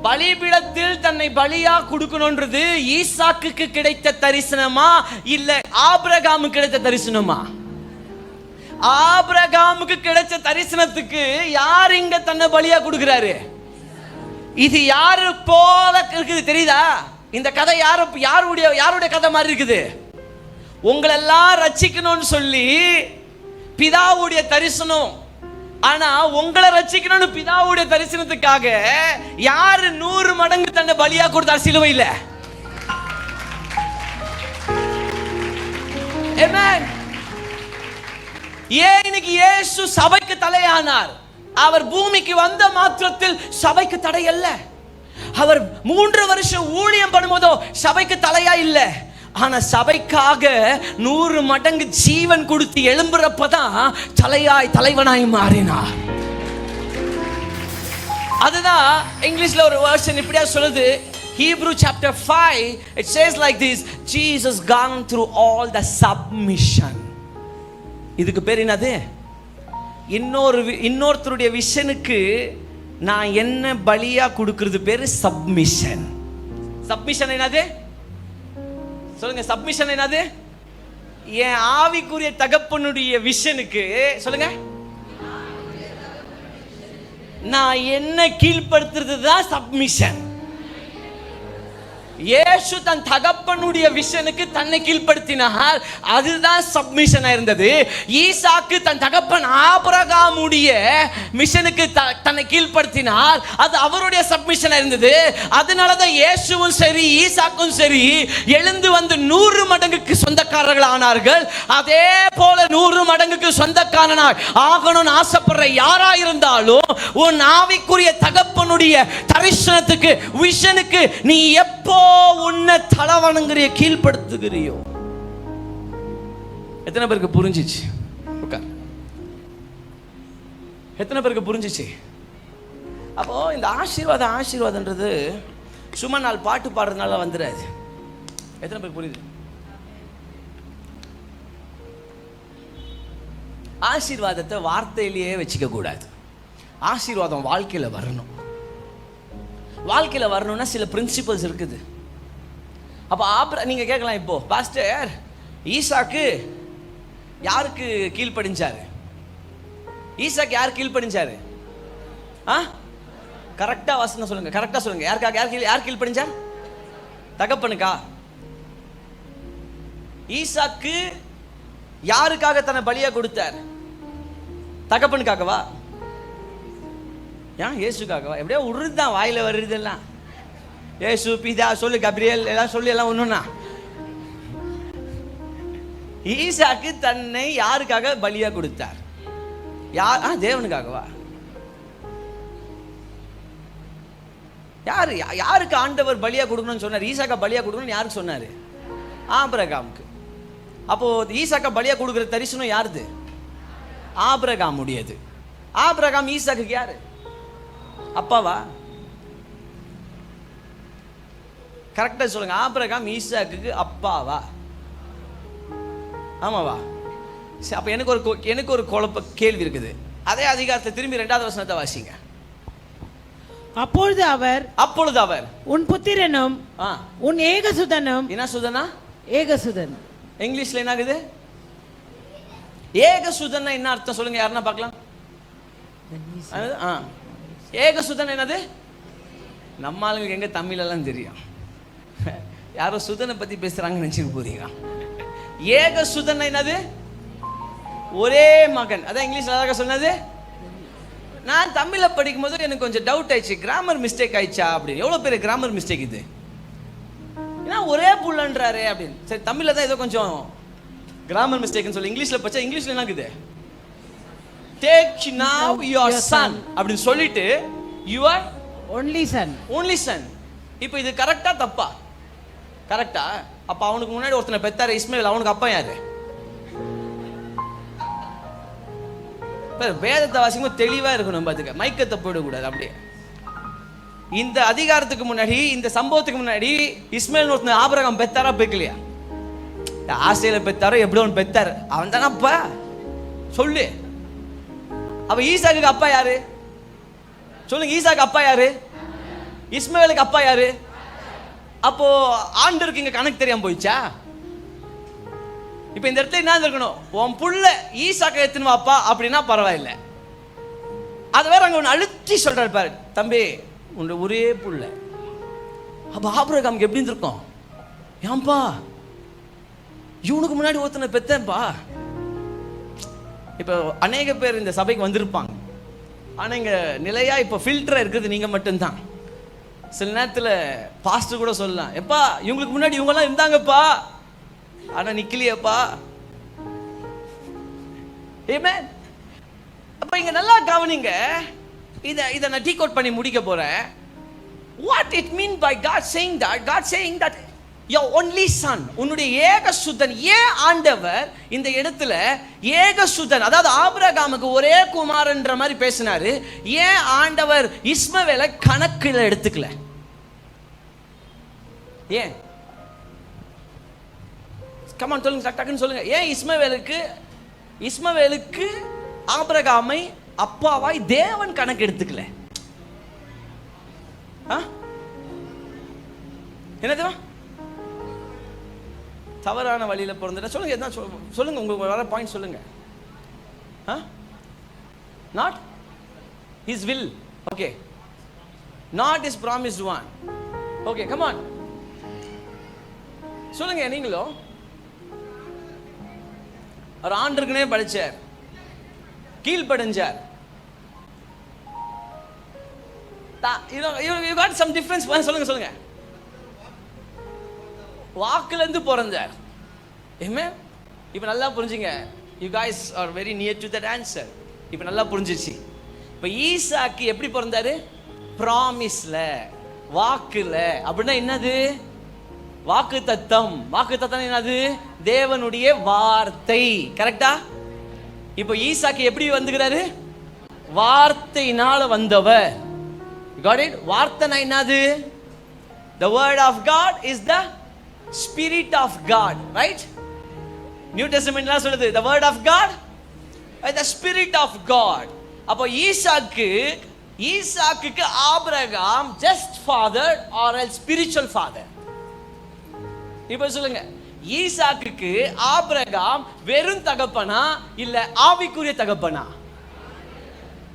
பலிபீடத்தில் தன்னை பலியா கொடுக்கணும்ன்றது ஈசாக்குக்கு கிடைத்த தரிசனமா இல்ல ஆபிரகாமுக்கு கிடைத்த தரிசனமா? ஆபிரகாமுக்கு கிடைச்ச தரிசனத்துக்கு யார் இங்க தன்னை பலியா கொடுக்கிறாரு? இது யாரு போல இருக்குது தெரியுதா? இந்த கதை யாருடைய கதை மாதிரி இருக்குது? உங்களை எல்லாம் ரட்சிக்கணும்னு சொல்லி பிதாவுடைய தரிசனம். ஆனா உங்களை ரட்சிக்கணும்னு பிதாவுடைய தரிசனத்துக்காக யாரு 100 மடங்கு தன்னை பலியா கொடுத்தார் சிலுவையில? ஆமென். ஏன் இன்னைக்கு இயேசு சபைக்கு தலையானார்? அவர் பூமிக்கு வந்த மாத்திரத்தில் சபைக்கு தடை அல்ல. அவர் 3 வருஷம் ஊழியம் பண்ணும்போதோ சபைக்கு தலையா இல்ல. ஆனா சபைக்காக 100 மடங்கு ஜீவன் கொடுத்து எழும்புறப்பதான் தலைவனாய் மாறினார். அதுதான் இங்கிலீஷ்ல ஒரு வெர்ஷன் இப்படியா சொல்லுது. Hebrew chapter 5 it says like this, Jesus gone through all the submission. இதுக்கு பேர் என்னது? இன்னொருத்தருடைய விஷனுக்கு நான் என்ன பலியா கொடுக்கிறது பேரு சப்மிஷன். சப்மிஷன் என்னது சொல்லுங்க? சப்மிஷன் என்னது? என் ஆவிக்குரிய தகப்பனுடைய விஷனுக்கு சொல்லுங்க, நான் என்ன கீழ்ப்படுத்துறது தான் சப்மிஷன். இயேசு தன் தகப்பனுடைய விஷனுக்கு தன்னை கீழ்ப்படுத்தினார். அதுதான் சப்மிஷனா இருந்தது. ஈசாக்கு தன் தகப்பன் ஆபிரகாமுடைய மிஷனுக்கு தன்னை கீழ்ப்படுத்தினார். அது அவருடைய சப்மிஷனா இருந்தது. அதனாலதான் இயேசுவும் சரி ஈசாக்கும் சரி எழுந்து வந்து 100 மடங்குக்கு சொந்தக்காரர்கள் ஆனார்கள். அதே போல 100 மடங்குக்கு சொந்தக்காரனாய் ஆகணும்னு ஆசைப்படுற யாரா இருந்தாலும் உன் ஆவிக்குரிய தகப்பனுடைய தரிசனத்துக்கு விஷனுக்கு நீ எப்போ உன்னை தலவணங்குறிய கீழ்படுத்துகிறியோ? எத்தனை பேருக்கு புரிஞ்சிச்சு? எத்தனை பேருக்கு புரிஞ்சிச்சு? அப்போ இந்த ஆசீர்வாதம்ன்றது சும்மா நாள் பாட்டு பாடுறதுனால வந்துடாது. எத்தனை பேருக்கு புரியுது? ஆசீர்வாதத்தை வார்த்தையிலேயே வச்சுக்க கூடாது. ஆசீர்வாதம் வாழ்க்கையில வரணும். வாழ்க்கையில வரணும்னா சில பிரின்சிபல்ஸ் இருக்குது. அப்போ நீங்க கேட்கலாம், இப்போ பாஸ்டர் ஈசாக்கு யாருக்கு கீழ்ப்படிஞ்சாரு? ஈசாக்கு யார் கீழ்ப்படிஞ்சாரு? கரெக்டா வசனம் சொல்லுங்க, கரெக்டா சொல்லுங்க. யார் கீழ்ப்படிஞ்சார்? தகப்பனுக்கா? ஈசாக்கு யாருக்காக தன்னை பலியா கொடுத்தார்? தகப்பனுக்காகவா? ஏன் இயேசுக்காகவா? எப்படியோ உருதுதான் வாயில வருதெல்லாம். ஏசு பிதா சொல்லு, கப்ரியேல் எல்லாம் சொல்லி எல்லாம் ஒண்ணுன்னா. ஈசாக்கு தன்னை யாருக்காக பலியா கொடுத்தார்? தேவனுக்காகவா? யாருக்கு ஆண்டவர் பலியா கொடுக்கணும்னு சொன்னார்? ஈசாக்கா பலியா கொடுக்கணும்னு யாருக்கு சொன்னாரு? ஆபிரகாமுக்கு. அப்போ ஈசாக்கா பலியா கொடுக்கிற தரிசனம் யாருது? ஆபிரகாம் உடையது. ஆபிரகாம் ஈசாக்கு யாரு? அப்பாவா? கரெக்டா சொல்லுங்க. ஆபிரகாம் ஈசாக்குக்கு அப்பாவா? ஆமாவா? அப்ப எனக்கு ஒரு குழப்ப கேள்வி இருக்குது. அதே அதிகாரத்தை திரும்பி 2வது வசனத்தை வாசிங்க.
அப்பொழுது அவர் உன் புத்திரனும் உன் ஏகசுதனும்.
என்ன சுதனா? ஏகசுதன். இங்கிலீஷ்ல என்ன ஆகுது? ஏகசுதன் என்ன அர்த்தம் சொல்லுங்க, யாருன்னா பார்க்கலாம். ஏகசுதன் என்னது? நம்ம ஆளுங்களுக்கு எங்க தமிழ் எல்லாம் தெரியும். யாரோ சுதனை பத்தி பேசுறாங்கன்னு நினைச்சுக்க போறீங்க. ஏக சுதன் என்னது? ஒரே மகன். அதான் இங்கிலீஷ்ல அழகா சொன்னது. நான் தமிழ்ல படிக்கும் போது எனக்கு கொஞ்சம் டவுட் ஆயிடுச்சு, கிராமர் மிஸ்டேக் ஆயிடுச்சா அப்படின்னு. எவ்வளவு பெரிய கிராமர் மிஸ்டேக் இது? ஏன்னா ஒரே புள்ளன்றாரு அப்படின்னு. சரி, தமிழ்ல தான் ஏதோ கொஞ்சம் கிராமர் மிஸ்டேக்னு சொல்லி இங்கிலீஷ்ல படிச்சா. இங்கிலீஷ்ல என்ன இருக்குது? டேக் நவ் யுவர் சன் அப்படின்னு சொல்லிட்டு யுவர் ஒன்லி சன். இப்போ இது கரெக்டா தப்பா? கரெக்டா? அப்ப அவனுக்கு முன்னாடி ஒருத்தனை பெத்தாரு இஸ்மாயில், அவனுக்கு அப்பா யாரு? வேதத்தை வாசிக்கும் தெளிவா இருக்கணும். பாத்துக்க, மைக்கத்தை போயிடக்கூடாது. அப்படியே இந்த அதிகாரத்துக்கு முன்னாடி, இந்த சம்பவத்துக்கு முன்னாடி இஸ்மாயில் ஒருத்தனை ஆபிரகாம் பெத்தாரா பெக்கலையா? ஆசையில பெத்தாரோ எப்படி ஒன்று பெத்தாரு, அவன் தானே அப்பா சொல்லு. அப்ப ஈசாக்கு அப்பா யாரு சொல்லுங்க? ஈசாக்கு அப்பா யாரு? இஸ்மாயிலுக்கு அப்பா யாரு? அப்போ ஆண்டருக்கு இங்க கணக்கு தெரியாம போயிச்சா? இப்ப இந்த இடத்துல என்ன இருக்கணும்? உன் புள்ள ஈசாக்கை எத்தனை வாப்பா அப்படின்னா பரவாயில்ல. அது வேற அங்க ஒன்று அழுத்தி சொல்றாரு பாரு, தம்பி உன்னுடைய ஒரே புள்ள. அப்ப ஆபிரகாமுக்கு எப்படி இருந்திருக்கும்? ஏன்பா இவனுக்கு முன்னாடி ஒருத்தனை பெத்தேன்பா. இப்போ அநேக பேர் இந்த சபைக்கு வந்திருப்பாங்க. ஆனா இங்க நிலையா இப்போ ஃபில்டரா இருக்கிறது நீங்க மட்டும்தான். சில நேரத்தில் பாஸ்டர் கூட சொல்லலாம், எப்பா இவங்களுக்கு முன்னாடி இவங்கெல்லாம் இருந்தாங்கப்பா, ஆனா நிக்கலையப்பா. ஆமென். அப்ப இங்க நல்லா கவனிங்க. இத நான் டீகோட் பண்ணி முடிக்க போறேன். What it mean by God saying that your only son, உன்னுடைய ஏகசுதன். ஏன் ஆண்டவர் இந்த இடத்துல ஏகசுதன், அதாவது ஆபிரகாமுக்கு ஒரே குமாரன்ற மாதிரி பேசினாரு? ஏன் ஆண்டவர் இஸ்மவேலை கணக்கில் எடுத்துக்கல? ஏன்? கமான் சொல்லுங்க, டக்குன்னு சொல்லுங்க. ஏன் இஸ்மவேலுக்கு ஆபிரகாமை அப்பாவாய் தேவன் கணக்கு எடுத்துக்கல? என்னது? தவறான வழியில பிறந்துட்டா சொல்லுங்க. என்ன சொல்லுங்க, உங்களுக்கு வர பாயிண்ட் சொல்லுங்க. Not his will, okay, not his promised one, okay, come on. சொல்லுங்க நீங்களும். ஒரு ஆண்டருக்குனே படிச்சார், கீழ்ப்படிஞ்சார். You got some difference. சொல்லுங்க. வாக்குல இருந்து பிறந்தார். Amen. இப்ப நல்லா புரிஞ்சுங்க. You guys are very near to that answer. இப்ப நல்லா புரிஞ்சிச்சு. இப்ப ஈசாக்கு எப்படி பிறந்தாரு? ப்ராமிஸ்ல, வாக்குல. அப்படின்னா என்னது? வாக்கு தத்தம். வாக்கு தத்தம் என்னது? தேவனுடைய வார்த்தை. கரெக்டா? இப்ப ஈசாக்கு எப்படி வந்துகிறாரு? வார்த்தையினால வந்தவர். Got it? வார்த்தை என்னது? The word of God is the spirit of God, right? New Testament la சொல்லுது the word of God is the spirit of God. அப்போ ஈசாக்குக்கு Abraham just father or else spiritual father. இப்போ சொல்லுங்க, ஈசாக்குக்கு Abraham வெறும் தகப்பனா இல்ல ஆவிக்குரிய தகப்பனா?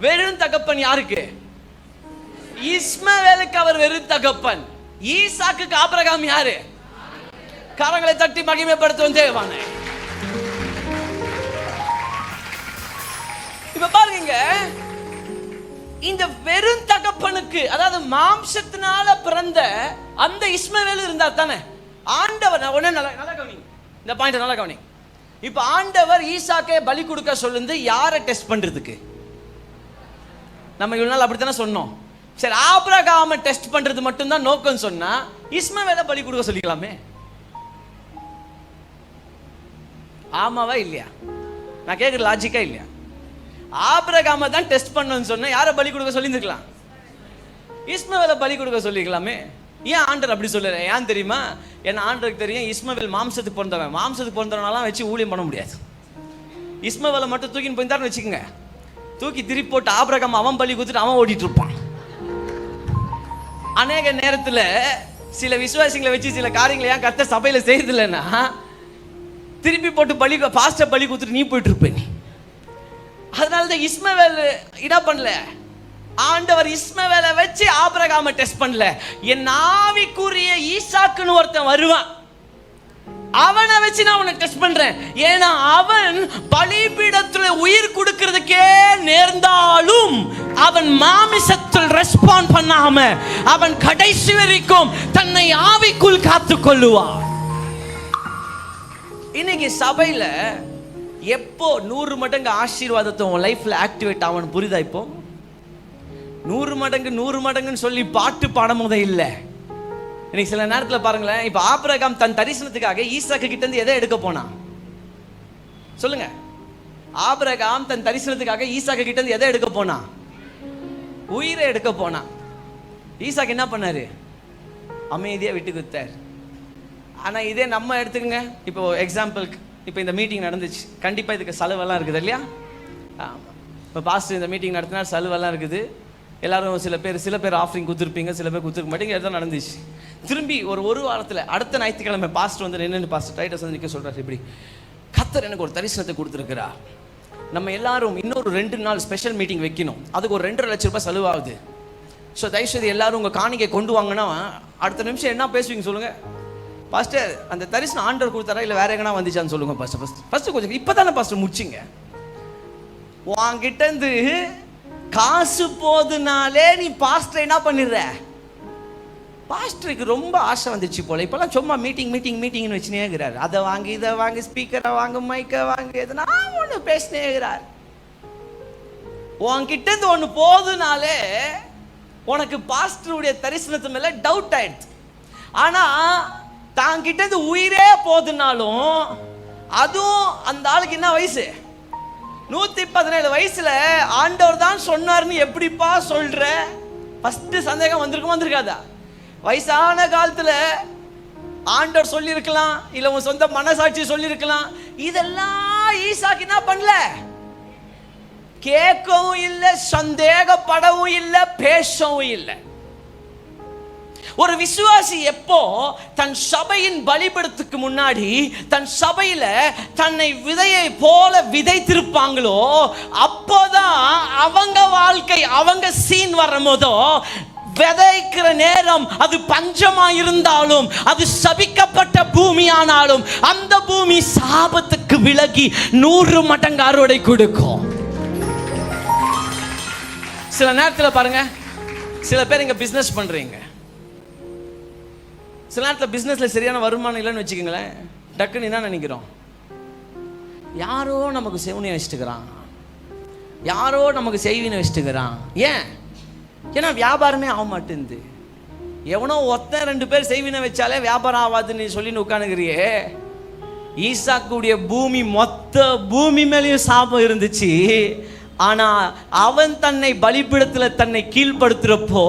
வெறும் தகப்பன் யாருக்கு? இஸ்மவேலுக்கு அவர் வெறும் தகப்பன். ஈசாக்குக்கு ஆபிரகாம் யாரு? கரங்களை தட்டி மகிமைப்படுத்தும் தேவனே. இப்ப பாருங்க, இந்த வெறும் தகப்பனுக்கு, அதாவது மாம்சத்தினால பிறந்த அந்த இஸ்மவேல் இருந்தா தானே ஆண்டவர். நல்லா கவனிங்க இந்த பாயிண்ட், நல்லா கவனிங்க. இப்ப ஆண்டவர் ஈசாக்கை பலி கொடுக்க சொல்லுந்து யாரை டெஸ்ட் பண்றதுக்கு? நம்ம இவ்வளவு நாள் அப்படித்தானே சொன்னோம். சரி, ஆபிரகாமை டெஸ்ட் பண்றது மட்டும்தான் நோக்கம் சொன்னா இஸ்மவேலை பலி கொடுக்க சொல்லிக்கலாமே. ஆமாவா இல்லையா? நான் கேட்குற லாஜிக்கா இல்லையா? ஆபிரகாமை தான் டெஸ்ட் பண்ணணும்னு சொன்னா யாரை பலி கொடுக்க சொல்லியிருக்கலாம்? இஸ்மவேலை பலி கொடுக்க சொல்லிக்கலாமே. ஏன் ஆண்டர் அப்படி சொல்லல? ஏன் தெரியுமா? ஏன்னா ஆண்டருக்கு தெரியும் இஸ்மவேல் மாம்சத்துக்கு பிறந்தவன். மாம்சத்துக்கு பிறந்தவனாலாம் வச்சு ஊழியம் பண்ண முடியாது. இஸ்மவேலை மட்டும் தூக்கின்னு போயிருந்தாருன்னு வச்சுக்கோங்க, தூக்கி திருப்பி போட்டு ஆபிரகாம் அவன் பலி கொடுத்துட்டு அவன் ஓடிட்டு இருப்பான். அநேக நேரத்துல சில விசுவாசிகளை வச்சு சில காரியங்களை ஏன் கர்த்தர் சபையில செய்யறது இல்லைன்னா, திருப்பி போட்டு பலி பாஸ்டர் பலி கொடுத்துட்டு நீ போயிட்டு இருப்ப. நீ அதனாலதான் இஸ்மவேல் என்ன பண்ணல, ஆண்டவர் இஸ்மவேலை வச்சு ஆபிரகாமை டெஸ்ட் பண்ணல. என் ஆவிக்குரிய ஈசாக்குன்னு ஒருத்தன் வருவான், அவனை வச்சு நான் உன்னை டெஸ்ட் பண்றேன். ஏன்னா அவன் பலிபீடத்துல உயிர் கொடுக்கிறதுக்கே நேர்ந்தாலும் அவன் மாமிசத்தில் ரெஸ்பாண்ட் பண்ணாம அவன் கடைசி வரைக்கும் தன்னை ஆவிக்குள் காத்துக் கொள்ளுவான். இன்னைக்கு சபையில எப்போ 100 மடங்கு ஆசீர்வாதத்தை உன் லைஃப்ல ஆக்டிவேட் ஆகணும் புரியுதா? இப்போ 100 மடங்குன்னு சொல்லி பாட்டு பாடும் போதே இல்லை. இன்னைக்கு சில நேரத்தில் பாருங்களேன், இப்ப ஆபிரகாம் தன் தரிசனத்துக்காக ஈசாக்கு கிட்ட இருந்து எதை எடுக்க போனா? சொல்லுங்க. ஆபிரகாம் தன் தரிசனத்துக்காக ஈசாக்கு கிட்ட இருந்து எதை எடுக்க போனா? உயிரை எடுக்க போனா. ஈசாக்கு என்ன பண்ணாரு? அமைதியா விட்டு கொடுத்தார். ஆனா இதே நம்ம எடுத்துக்கங்க. இப்போ எக்ஸாம்பிளுக்கு, இப்போ இந்த மீட்டிங் நடந்துச்சு, கண்டிப்பா இதுக்கு செலவெல்லாம் இருக்குது இல்லையா? இப்போ பாஸ்டர் இந்த மீட்டிங் நடத்தினா செலவெல்லாம் இருக்குது. எல்லாரும் சில பேர் ஆஃபரிங் கொடுத்துருப்பீங்க, சில பேர் கொடுத்துருக்க மாட்டீங்க. இதுதான் நடந்துச்சு. திரும்பி ஒரு வாரத்தில் அடுத்த ஞாயிற்றுக்கிழமை பாஸ்டர் வந்து நின்று பாஸ்டர் டைட்டஸ் வந்து நிற்க சொல்றாரு, இப்படி கர்த்தர் எனக்கு ஒரு தரிசனத்தை கொடுத்துருக்கிறார். நம்ம எல்லாரும் இன்னொரு 2 நாள் ஸ்பெஷல் மீட்டிங் வைக்கணும், அதுக்கு ஒரு 2.5 லட்சம் ரூபாய் செலவாகுது. ஸோ தயவுசெய்து எல்லாரும் உங்கள் காணிக்கை கொண்டு வாங்கன்னா அடுத்த நிமிஷம் என்ன பேசுவீங்க சொல்லுங்க? பாஸ்டர் அந்த தரிசனம் ஆண்டவர் கொடுத்தாரா இல்லை வேற எங்கன்னா வந்துச்சான்னு சொல்லுங்க பாஸ்டர். ஃபர்ஸ்ட் கொஞ்சம் இப்போ தானே பாஸ்டர் முடிச்சிங்க. உன்கிட்ட இருந்து காசு போதுனாலே நீ பாஸ்டர் என்ன பண்ணிடுற? பாஸ்டருக்கு ரொம்ப ஆசை வந்துச்சு போல, இப்பெல்லாம் சும்மா மீட்டிங்னு வச்சுனே இருக்கிறார். அதை வாங்கி இதை வாங்கி ஸ்பீக்கரை வாங்க மைக்கை வாங்கி எதுனா ஒன்று பேசினே இருக்கிறார். உன்கிட்ட இருந்து ஒன்று போதுனாலே உனக்கு பாஸ்டருடைய தரிசனத்து மேல டவுட் ஆயிடுச்சு. ஆனா தாங்கிட்ட இருந்து உயிரே போதுனாலும் அதுவும் அந்த ஆளுக்கு என்ன வயசு? 117 வயசுல ஆண்டவர் தான் சொன்னார்னு எப்படிப்பா சொல்ற? ஃபர்ஸ்ட் சந்தேகம் வந்திருக்காதா? வயசான காலத்துல ஆண்டவர் சொல்லி இருக்கலாம், இல்ல உன் சொந்த மனசாட்சி சொல்லி இருக்கலாம். இதெல்லாம் ஈசாக்கு என்ன பண்ணல? கேட்கவும் இல்லை, சந்தேகப்படவும் இல்லை, பேசவும் இல்லை. ஒரு விசுவாசி எப்போ தன் சபையின் பலிபீடத்துக்கு முன்னாடி தன் சபையில தன்னை விதையை போல விதைத்திருப்பாங்களோ அப்போதான் அவங்க வாழ்க்கை அவங்க சீன் வரும்போதோ விதைக்கிற நேரம் அது பஞ்சமா இருந்தாலும், அது சபிக்கப்பட்ட பூமியானாலும், அந்த பூமி சாபத்துக்கு விலகி 100 மடங்கு அறுவடை கொடுக்கும். சில நேரத்தில் பாருங்க, சில பேர் இங்க பிசினஸ் பண்றீங்க, சில நேரத்தில் பிசினஸ்ல சரியான வருமானம் இல்லைன்னு வச்சுக்கோங்களேன், டக்குன்னு என்ன நினைக்கிறோம், யாரோ நமக்கு செவனியை வச்சுட்டுக்கிறான், யாரோ நமக்கு செய்வினை வச்சுட்டுக்கிறான். ஏன்? ஏன்னா வியாபாரமே ஆக மாட்டேங்குது. எவனோ 1-2 பேர் செய்வினை வச்சாலே வியாபாரம் ஆகாதுன்னு சொல்லின்னு உட்காந்துக்கிறியே. ஈசாக்குடைய பூமி மொத்த பூமி மேலேயும் சாபம் இருந்துச்சு. ஆனா அவன் தன்னை பலிபீடத்துல தன்னை கீழ்படுத்துறப்போ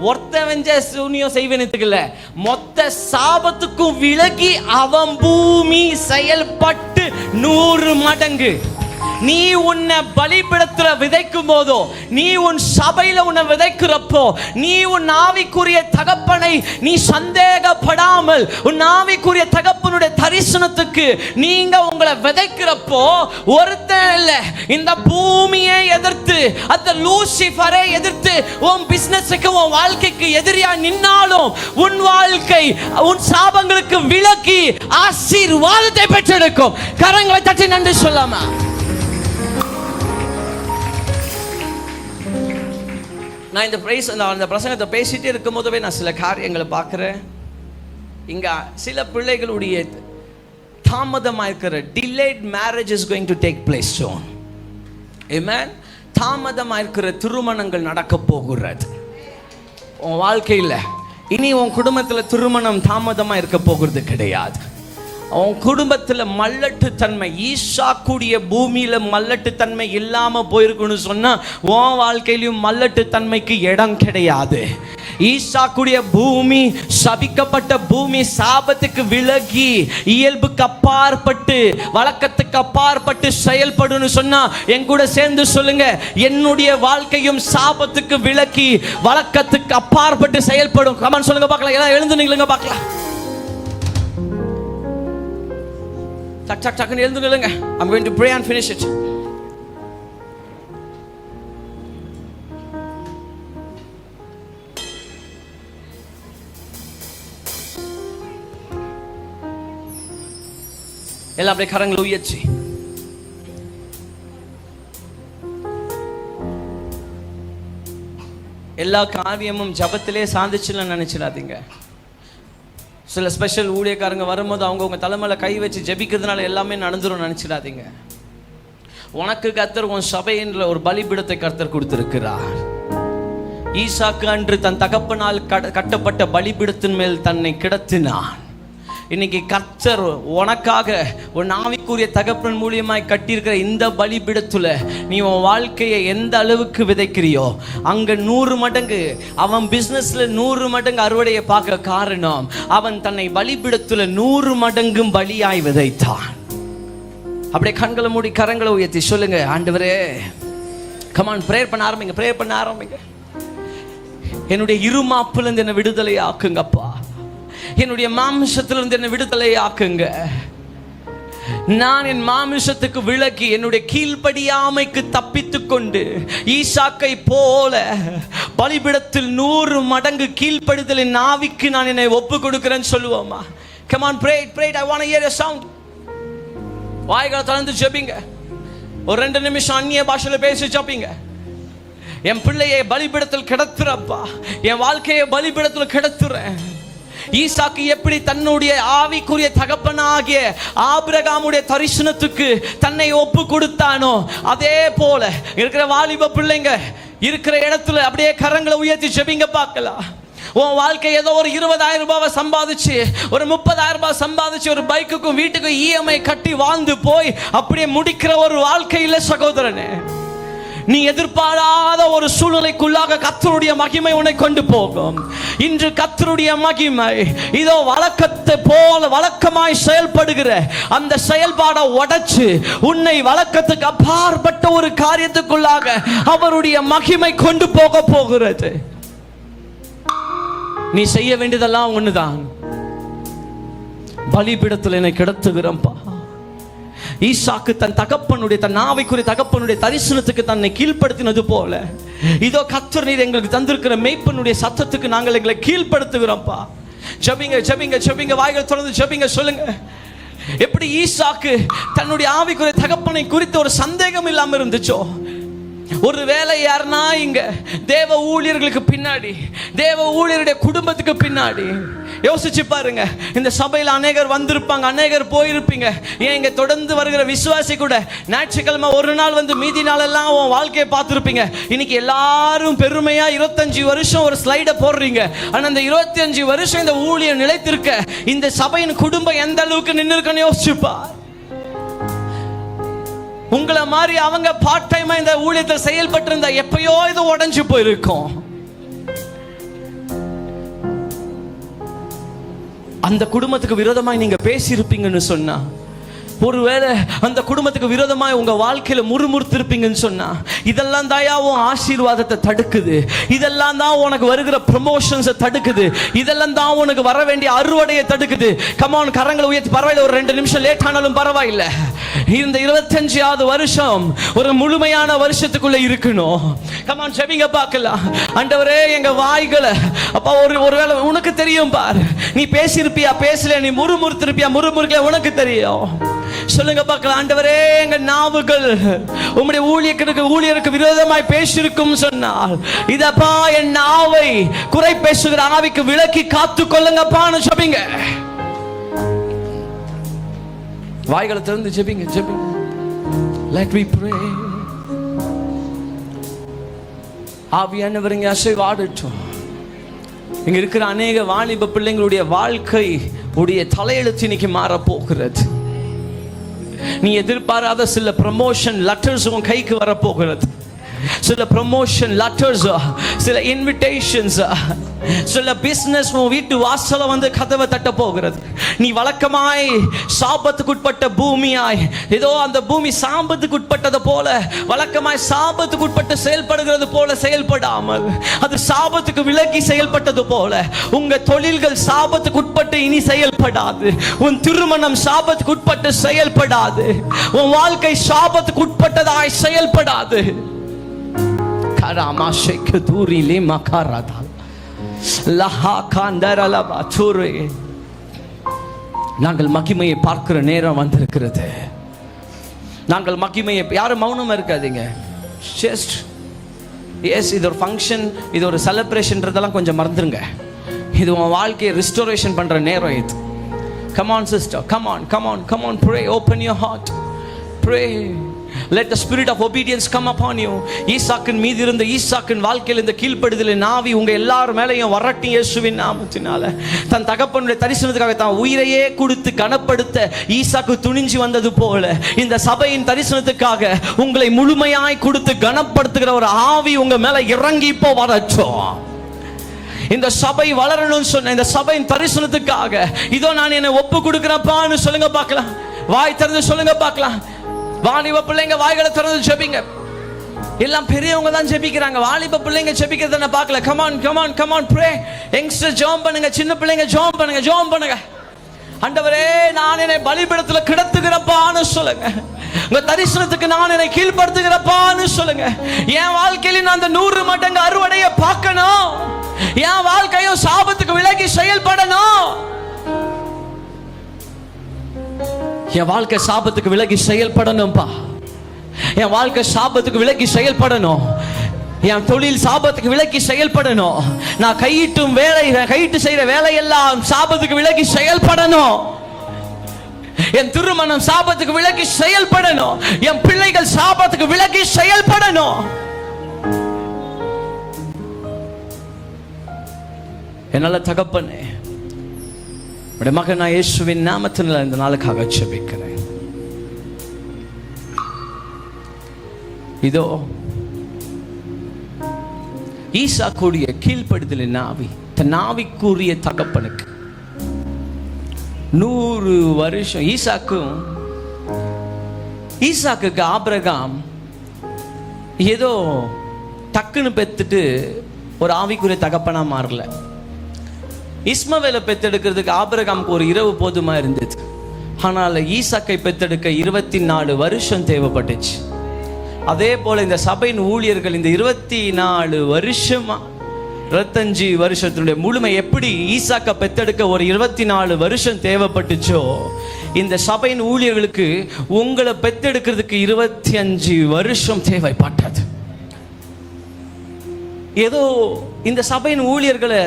ஒருத்தவன் சூனியம் செய்வனத்துக்குல மொத்த சாபத்துக்கும் விலகி அவன் பூமி செயல்பட்டு 100 மடங்கு. நீ உன்னை பலிபீடத்துல விதைக்கும் போதோ, நீ உன் சபையில உன்னை விதைக்கிறப்போ, நீ உன் ஆவிக்குரிய தகப்பனை நீ சந்தேகப்படாமல் உன் ஆவிக்குரிய தகப்பனுடைய தரிசனத்துக்கு நீங்க உங்களை விதைக்கிறப்போ, ஒருத்தன் இல்ல இந்த பூமியை எதிர்த்து, அந்த லூசிஃபரை எதிர்த்து உன் பிசினஸுக்கு உன் வாழ்க்கைக்கு எதிரியா நின்னாலும் உன் வாழ்க்கை உன் சாபங்களுக்கு விலக்கி ஆசீர்வாதத்தை பெற்றெடுக்கும். கரங்களை தட்டி நன்றி சொல்லாமா? நான் இந்த பிரசங்கத்தை பேசிட்டே இருக்கும் போதவே நான் சில காரியங்களை பார்க்குறேன். இங்க சில பிள்ளைகளுடைய தாமதமாக இருக்கிற delayed marriage is going to take place soon. Amen. தாமதமாக இருக்கிற திருமணங்கள் நடக்க போகிறது உன் வாழ்க்கையில். இனி உன் குடும்பத்தில் திருமணம் தாமதமாக இருக்க போகிறது கிடையாது. உன் குடும்பத்தில் மல்லட்டுத்தன்மை, ஈசாக்குடைய பூமியில் மல்லட்டுத்தன்மை இல்லாமல் போயிருக்குன்னு சொன்னால் உன் வாழ்க்கையிலும் மல்லட்டுத்தன்மைக்கு இடம் கிடையாது. ஈசாக்குடைய பூமி சபிக்கப்பட்ட பூமி, சாபத்துக்கு விலகி இயல்புக்கு அப்பாற்பட்டு வழக்கத்துக்கு அப்பாற்பட்டு செயல்படுன்னு சொன்னா என் கூட சேர்ந்து சொல்லுங்க, என்னுடைய வாழ்க்கையும் சாபத்துக்கு விலகி வழக்கத்துக்கு அப்பாற்பட்டு செயல்படும். கமெண்ட் சொல்லுங்க பார்க்கலாம். எல்லாம் எழுந்து நில்லுங்க பார்க்கலாம். டக்குன்னு எழுந்து நில்லுங்க. I'm going to pray and finish it. எல்லாம் அப்படியே கரங்களை உயர்த்தி எல்லா காரியமும் ஜபத்திலே சாதிச்சுன்னு நினைச்சிடாதீங்க. சில ஸ்பெஷல் ஊழியக்காரங்க வரும்போது அவங்க தலைமையில கை வச்சு ஜெபிக்கிறதுனால எல்லாமே நடந்துரும் நினைச்சிடாதீங்க. உனக்கு கர்த்தர் உன் சபையின்ற ஒரு பலிபீடத்தை கர்த்தர் கொடுத்திருக்கிறார். ஈசாக்கு அன்று தன் தகப்பனால் கட்டப்பட்ட பலிபீடத்தின் மேல் தன்னை கிடத்தினான். இன்னைக்கு கர்த்தர் உனக்காக உன் ஆவிக்குரிய தகப்பன் மூலியமாய் கட்டியிருக்கிற இந்த பலிபீடத்துல நீ உன் வாழ்க்கையை எந்த அளவுக்கு விதைக்கிறியோ அங்க 100 மடங்கு அவன் பிசினஸ்ல 100 மடங்கு அறுவடையை பார்க்க காரணம் அவன் தன்னை பலிபீடத்துல 100 மடங்கும் பலியாய் விதைத்தான். அப்படியே கண்களை மூடி கரங்களை உயர்த்தி சொல்லுங்க, ஆண்டவரே, கமான், பிரேயர் பண்ண ஆரம்பிங்க, பிரேயர் பண்ண ஆரம்பிங்க. என்னுடைய இருமாப்புல இருந்து என்ன விடுதலை ஆக்குங்கப்பா. என்னுடைய மாமிசத்திலிருந்து என்ன விடுதலை ஆக்குங்க. நான் என் மாமிசத்துக்கு விலகி என்னுடைய கீழ்ப்படியாமைக்கு தப்பித்துக் கொண்டு ஈசாக்கை போல பலிபீடத்தில் 100 மடங்கு கீழ்ப்படிதலின் ஆவிக்கு நான் என்னை ஒப்பு கொடுக்கிறேன்னு சொல்லுவோமா? Come on, pray it, pray it. I want to hear a sound. வாய்களை திறந்து ஜெபிங்க. ஒரு 2 நிமிஷம் அந்நிய பாஷையில பேசி ஜெபிங்க. என் பிள்ளையை பலிபீடத்தில் கிடத்துறப்பா, என் வாழ்க்கையை பலிபீடத்தில் கிடத்துறேன். ஈசாக்கு எப்படி தன்னுடைய ஆவிக்குரிய தகப்பனாகிய ஆபிரகாமுடைய தரிசனத்துக்கு தன்னை ஒப்பு கொடுத்தானோ அதே போல இருக்கிற வாலிப பிள்ளைங்க இருக்கிற இடத்துல அப்படியே கரங்களை உயர்த்தி ஜெபிங்க பார்க்கலாம். உன் வாழ்க்கை ஏதோ ஒரு 20,000 ரூபாவை சம்பாதிச்சு, ஒரு 30,000 ரூபாய் சம்பாதிச்சு, ஒரு பைக்குக்கும் வீட்டுக்கும் இஎம்ஐ கட்டி வாழ்ந்து போய் அப்படியே முடிக்கிற ஒரு வாழ்க்கையில சகோதரனே, நீ எதிர்பாராத ஒரு சூழ்நிலைக்குள்ளாக கர்த்தருடைய மகிமை உன்னை கொண்டு போகும். இன்று கர்த்தருடைய மகிமை இதோ வழக்கத்தை போல வழக்கமாய் செயல்படுகிற அந்த செயல்பாடை உடைச்சு உன்னை வழக்கத்துக்கு அப்பாற்பட்ட ஒரு காரியத்துக்குள்ளாக அவருடைய மகிமை கொண்டு போக போகிறது. நீ செய்ய வேண்டியதெல்லாம் ஒண்ணுதான், பலிபீடத்தில் என்னை கிடத்துகிறப்பா, ஈசாக்கு தன் தகப்பனுடைய, தன் ஆவிக்குரிய தகப்பனுடைய தரிசனத்துக்கு தன்னை கீழ்ப்படுத்தினது போல, இதோ கர்த்தர் நீர் எங்களுக்கு தந்திருக்கிற மேய்ப்பனுடைய சத்தத்துக்கு நாங்கள் எங்களை கீழ்ப்படுத்துகிறோம்ப்பா. ஜெபிங்க ஜெபிங்க ஜெபிங்க, வாய்கள் திறந்து ஜெபிங்க, சொல்லுங்க. எப்படி ஈசாக்கு தன்னுடைய ஆவிக்குரிய தகப்பனை குறித்து ஒரு சந்தேகம் இல்லாம இருந்துச்சோ, ஒருவேளை யாருன்னா இங்க தேவ ஊழியர்களுக்கு பின்னாடி, தேவ ஊழியருடைய குடும்பத்துக்கு பின்னாடி யோசிச்சு பாருங்க. இந்த சபையில் அநேகர் வந்திருப்பாங்க, அநேகர் போயிருப்பீங்க. ஏன் இங்க தொடர்ந்து வருகிற விசுவாசி கூட ஞாயிற்றுக்கிழமை ஒரு நாள் வந்து மீதி நாள் எல்லாம் உன் வாழ்க்கையை பார்த்துருப்பீங்க. இன்னைக்கு எல்லாரும் பெருமையா 25 வருஷம் ஒரு ஸ்லைடை போடுறீங்க. ஆனா அந்த 25 வருஷம் இந்த ஊழியம் நிலைத்திருக்க இந்த சபையின் குடும்பம் எந்த அளவுக்கு நின்று இருக்குன்னு யோசிச்சுப்பா. உங்களை மாதிரி அவங்க பார்ட் டைமா இந்த ஊழியத்தை செயல்பட்டு இருந்தா எப்பயோ இது உடைஞ்சு போயிருக்கும். அந்த குடும்பத்துக்கு விரோதமாய் நீங்க பேசியிருப்பீங்கன்னு சொன்னா, ஒருவேளை அந்த குடும்பத்துக்கு விரோதமாய் உங்க வாழ்க்கையில முறுமுறுத்திருப்பீங்கன்னு சொன்னா, இதெல்லாம் தாயா உன் ஆசீர்வாதத்தை தடுக்குது, இதெல்லாம் தான் உனக்கு வருகிற ப்ரமோஷன்ஸை தடுக்குது, இதெல்லாம் தான் உனக்கு வர வேண்டிய அறுவடையை தடுக்குது. கமான், கரங்களை உயர்த்தி, பரவாயில்ல ஒரு 2 நிமிஷம் லேட் ஆனாலும் பரவாயில்லை. இந்த 25வது வருஷம் ஒரு முழுமையான வருஷத்துக்குள்ள இருக்கணும். கமான், ஜெபிங்க பார்க்கலாம். ஆண்டவரே எங்க வாய்களை அப்பா, ஒருவேளை உனக்கு தெரியும் பார், நீ பேசியிருப்பியா பேசல, நீ முறுமுறுத்திருப்பியா முறுமுறுக்கல, உனக்கு தெரியும். சொல்லுங்க பார்க்கலாம். ஆண்டவரே எங்க நாவுகள் உம்முடைய ஊழியருக்கு விரோதமாய் பேசியிருக்கும் சொன்னால், இதப்பா என் நாவை குறை பேசுகிற ஆவிக்கு விலக்கி காத்து கொள்ளுங்கப்பான்னு ஜெபிங்க. வாய்களை திறந்து ஜெபிங்க ஜெபிங்க. Let we pray. ஆவியானவர் இங்கே அசைவாடட்டும். இங்க இருக்கிற அநேக வாலிப பிள்ளைங்களுடைய வாழ்க்கை உடைய தலையெழுத்து இன்னைக்கு மாற போகிறது. நீ எதிர்பாராத சில ப்ரமோஷன் லெட்டர்ஸ் உன் கைக்கு வர போகிறது. சில ப்ரமோஷன் லெட்டர்ஸ், சில இன்விடேஷன்ஸ், சில பிசினஸ் உன் வீட்டு வாசல வந்து கதவை தட்ட போகிறது. நீ வழக்கமாய் சாபத்துக்கு உட்பட்ட பூமியாய், ஏதோ அந்த பூமி சாபத்துக்கு உட்பட்டது போல, வழக்கமாய் சாபத்துக்கு உட்பட்டு செயல்படுகிறது போல செயல்படாமல், அது சாபத்துக்கு விலகி செயல்பட்டது போல, உங்க தொழில்கள் சாபத்துக்கு உட்பட்டு இனி செயல்படாது. உன் திருமணம் சாபத்துக்கு உட்பட்டு செயல்படாது. உன் வாழ்க்கை சாபத்துக்கு உட்பட்டதாய் செயல்படாது. கராமாஷைக்கு தூரிலே மகாராதால் லஹா காந்தரலபா சூரே. நாங்கள் மகிமையை பார்க்கிற நேரம் வந்திருக்கிறது. நாங்கள் மகிமையை, யாரும் மௌனமா இருக்காதீங்க. ஜஸ்ட் எஸ், இது ஒரு ஃபங்க்ஷன், இது ஒரு செலிப்ரேஷன்றதெல்லாம் கொஞ்சம் மறந்துருங்க. இது உன் வாழ்க்கையை ரிஸ்டோரேஷன் பண்ற நேரம் இது. Come on sister, come on, come on, come on, pray, open your heart, pray. Let the spirit of obedience come upon you. ஈசாக்கின் மீது இருந்த, ஈசாக்கின் வாழ்க்கையில் இந்த கீழ்ப்படுதலின் நாவி உங்க எல்லார் மேலையும் வரட்டும் இயேசுவின் நாமத்தினால. தன் தகப்பனுடைய தரிசனத்துக்காக தான் உயிரையே கொடுத்து கனப்படுத்த ஈசாக்கு துணிஞ்சு வந்தது போல, இந்த சபையின் தரிசனத்துக்காக உங்களை முழுமையாய் கொடுத்து கனப்படுத்துகிற ஒரு ஆவி உங்க மேல இறங்கி இப்போ வரட்டும். இந்த சபை வளரணும்னு சொன்ன இந்த சபையின் தரிசனத்துக்காக இதோ நான் என்னை ஒப்பு கொடுக்கிறப்பான்னு சொல்லுங்க பார்க்கலாம். வாய் திறந்து சொல்லுங்க பார்க்கலாம். வாலிப பிள்ளைங்க வாய்களை திறந்து ஜெபிங்க. எல்லாம் பெரியவங்க தான் ஜெபிக்கிறாங்க, வாலிப பிள்ளைங்க ஜெபிக்கிறத நான் பார்க்கல. Come on come on come on, pray. Youngster ஜெபம் பண்ணுங்க, சின்ன பிள்ளைங்க ஜெபம் பண்ணுங்க, ஜெபம் பண்ணுங்க. ஆண்டவரே நான் என்னை பலிபீடத்துல கிடத்துகிறப்பான்னு சொல்லுங்க. உங்க தரிசனத்துக்கு நான் என்னை கீழ்படுத்துகிறப்பான்னு சொல்லுங்க. என் வாழ்க்கையில நான் அந்த 100 மடங்கு அறுவடையை பார்க்கணும். என் வாழ்க்கையும் சாபத்துக்கு விலகி செயல்படணும். என் வாழ்க்கை சாபத்துக்கு விலகி செயல்படணும்பா. என் வாழ்க்கை சாபத்துக்கு விலகி செயல்படணும். என் தொழில் சாபத்துக்கு விலகி செயல்படணும். நான் கையிட்டு செய்யற வேலையெல்லாம் சாபத்துக்கு விலகி செயல்படணும். என் திருமணம் சாபத்துக்கு விலகி செயல்படணும். என் பிள்ளைகள் சாபத்துக்கு விலகி செயல்படணும். என்னால தகப்பனே, உடைய மகன் நான் இயேசுவின் நாமத்தினால் இந்த நாளுக்காக ஜெபிக்கிறேன். இதோ ஈசாக்குடைய கீழ்ப்படுதலின் நாவி தன் நாவிக்குரிய தகப்பனுக்கு 100 வருஷம். ஈசாக்குக்கு ஆபிரகாம் ஏதோ டக்குன்னு பெத்துட்டு ஒரு ஆவிக்குரிய தகப்பனா மாறல. இஸ்மவேலை பெத்தெடுக்கிறதுக்கு ஆபிரகாமுக்கு ஒரு இரவு போதுமா இருந்தது.
ஆனால் ஈசாக்கை பெத்தெடுக்க 24 வருஷம் தேவைப்பட்டுச்சு. அதே போல இந்த சபையின் ஊழியர்கள் இந்த 24 வருஷமா 25 வருஷத்தினுடைய முழுமை எப்படி ஈசாக்கை பெத்தெடுக்க ஒரு 24 வருஷம் தேவைப்பட்டுச்சோ, இந்த சபையின் ஊழியர்களுக்கு உங்களை பெத்தெடுக்கிறதுக்கு 25 வருஷம் தேவைப்பட்டது. ஏதோ இந்த சபையின் ஊழியர்களை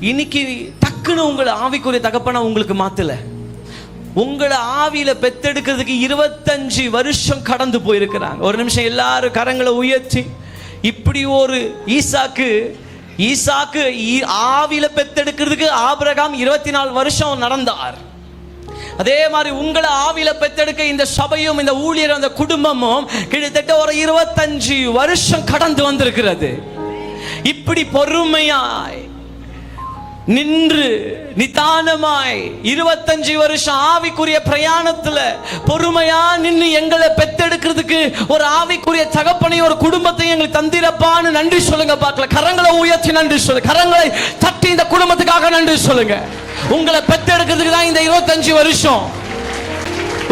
இன்னைக்கு டக்குன்னு உங்களை ஆவிக்குரிய தகப்பனா உங்களுக்கு மாத்தல, உங்களை ஆவியில பெத்தெடுக்கிறதுக்கு 25 வருஷம் கடந்து போயிருக்கிறாங்க. ஒரு நிமிஷம் எல்லாரும் கரங்களை உயர்த்தி, இப்படி ஒரு ஈசாக்கு ஆவியில பெத்தெடுக்கிறதுக்கு ஆபிரகாம் 24 வருஷம் நடந்தார். அதே மாதிரி உங்களை ஆவியில பெத்தெடுக்க இந்த சபையும் இந்த ஊழியர் அந்த குடும்பமும் கிட்டத்தட்ட ஒரு 25 வருஷம் கடந்து வந்திருக்கிறது. இப்படி பொறுமையாய் நின்று நிதானமாய் 25 வருஷம் ஆவிக்குரிய பிரயாணத்துல பொறுமையா நின்று எங்களை பெத்தெடுக்கிறதுக்கு ஒரு ஆவிக்குரிய தகப்பனையும் ஒரு குடும்பத்தையும் எங்களுக்கு தந்திரப்பான்னு நன்றி சொல்லுங்க. பார்க்கல, கரங்களை உயர்த்தி நன்றி சொல்லுங்க, கரங்களை தட்டி இந்த குடும்பத்துக்காக நன்றி சொல்லுங்க. உங்களை பெத்தெடுக்கிறதுக்கு தான் இந்த 25 வருஷம்,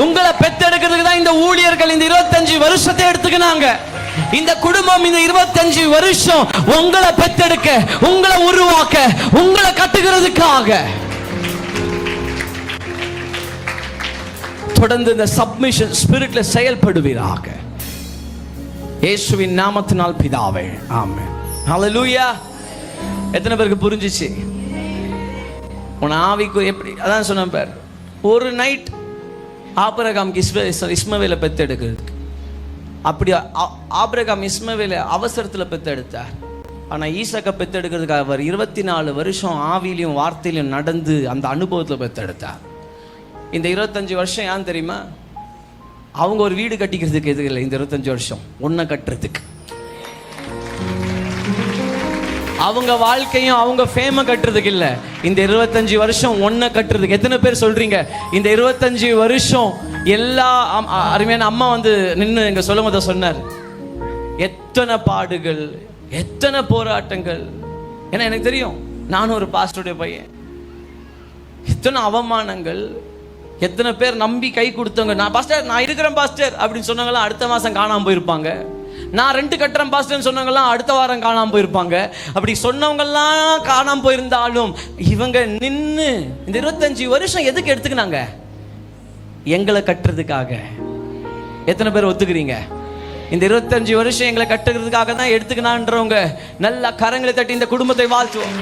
உங்களை பெத்தெடுக்கிறதுக்கு தான் இந்த ஊழியர்கள் இந்த 25 வருஷத்தை எடுத்துக்கினாங்க. இந்த குடும்பம் இந்த 25 வருஷம் உங்களை பெத்தெடுக்க, உங்களை உருவாக்க, உங்களை கட்டுகிறதுக்காக தொடர்ந்து இந்த சப்மிஷன் ஸ்பிரிட்ல செயல்படுவீராக. இயேசுவின் நாமத்தினால் பிதாவே, ஆமென். ஹல்லேலூயா. எத்தனை பேருக்கு புரிஞ்சிச்சு? உன் ஆவிக்கு எப்படி அதான் சொன்ன பார், ஒரு நைட் ஆபிரகாம்க்கு இஸ்மவேலை பெத்தெடுக்கிறதுக்கு, அப்படி ஆபிரகாம் இஸ்மவேலை அவசரத்தில் பெத்தெடுத்தார். ஆனால் ஈசாக்கை பெத்தெடுக்கிறதுக்கு அவர் 24 வருஷம் ஆவியிலையும் வார்த்தையிலையும் நடந்து அந்த அனுபவத்தில் பெத்தெடுத்தார். இந்த 25 வருஷம் ஏன் தெரியுமா? அவங்க ஒரு வீடு கட்டிக்கிறதுக்கு எது இல்லை, இந்த 25 வருஷம் ஒன்றை கட்டுறதுக்கு, அவங்க வாழ்க்கையும் அவங்க ஃபேமை கட்டுறதுக்கு இல்லை, இந்த 25 வருஷம் ஒன்றை கட்டுறதுக்கு. எத்தனை பேர் சொல்றீங்க இந்த 25 வருஷம்? எல்லா அருமையான அம்மா வந்து நின்று எங்க சொல்லும் போது சொன்னார், எத்தனை பாடுகள், எத்தனை போராட்டங்கள். ஏன்னா எனக்கு தெரியும், நானும் ஒரு பாஸ்டருடைய பையன், எத்தனை அவமானங்கள், எத்தனை பேர் நம்பி கை கொடுத்தவங்க. நான் பாஸ்டர், நான் இருக்கிறேன் பாஸ்டர் அப்படின்னு சொன்னவங்களாம் அடுத்த மாதம் காணாமல் போயிருப்பாங்க. நான் 2 கட்டுறேன் பாஸ்டர்னு சொன்னவங்கலாம் அடுத்த வாரம் காணாமல் போயிருப்பாங்க. அப்படி சொன்னவங்கெல்லாம் காணாமல் போயிருந்தாலும் இவங்க நின்று இந்த 25 வருஷம் எதுக்கு எடுத்துக்கினாங்க? எங்களை கட்டுறதுக்காக. எத்தனை பேர் ஒத்துக்கிறீங்க? இந்த 25 வருஷம் எங்களை கட்டுறதுக்காக தான் எடுத்துக்கினான்றவங்க நல்லா கரங்களை தட்டி இந்த குடும்பத்தை வாழ்த்துவோம்.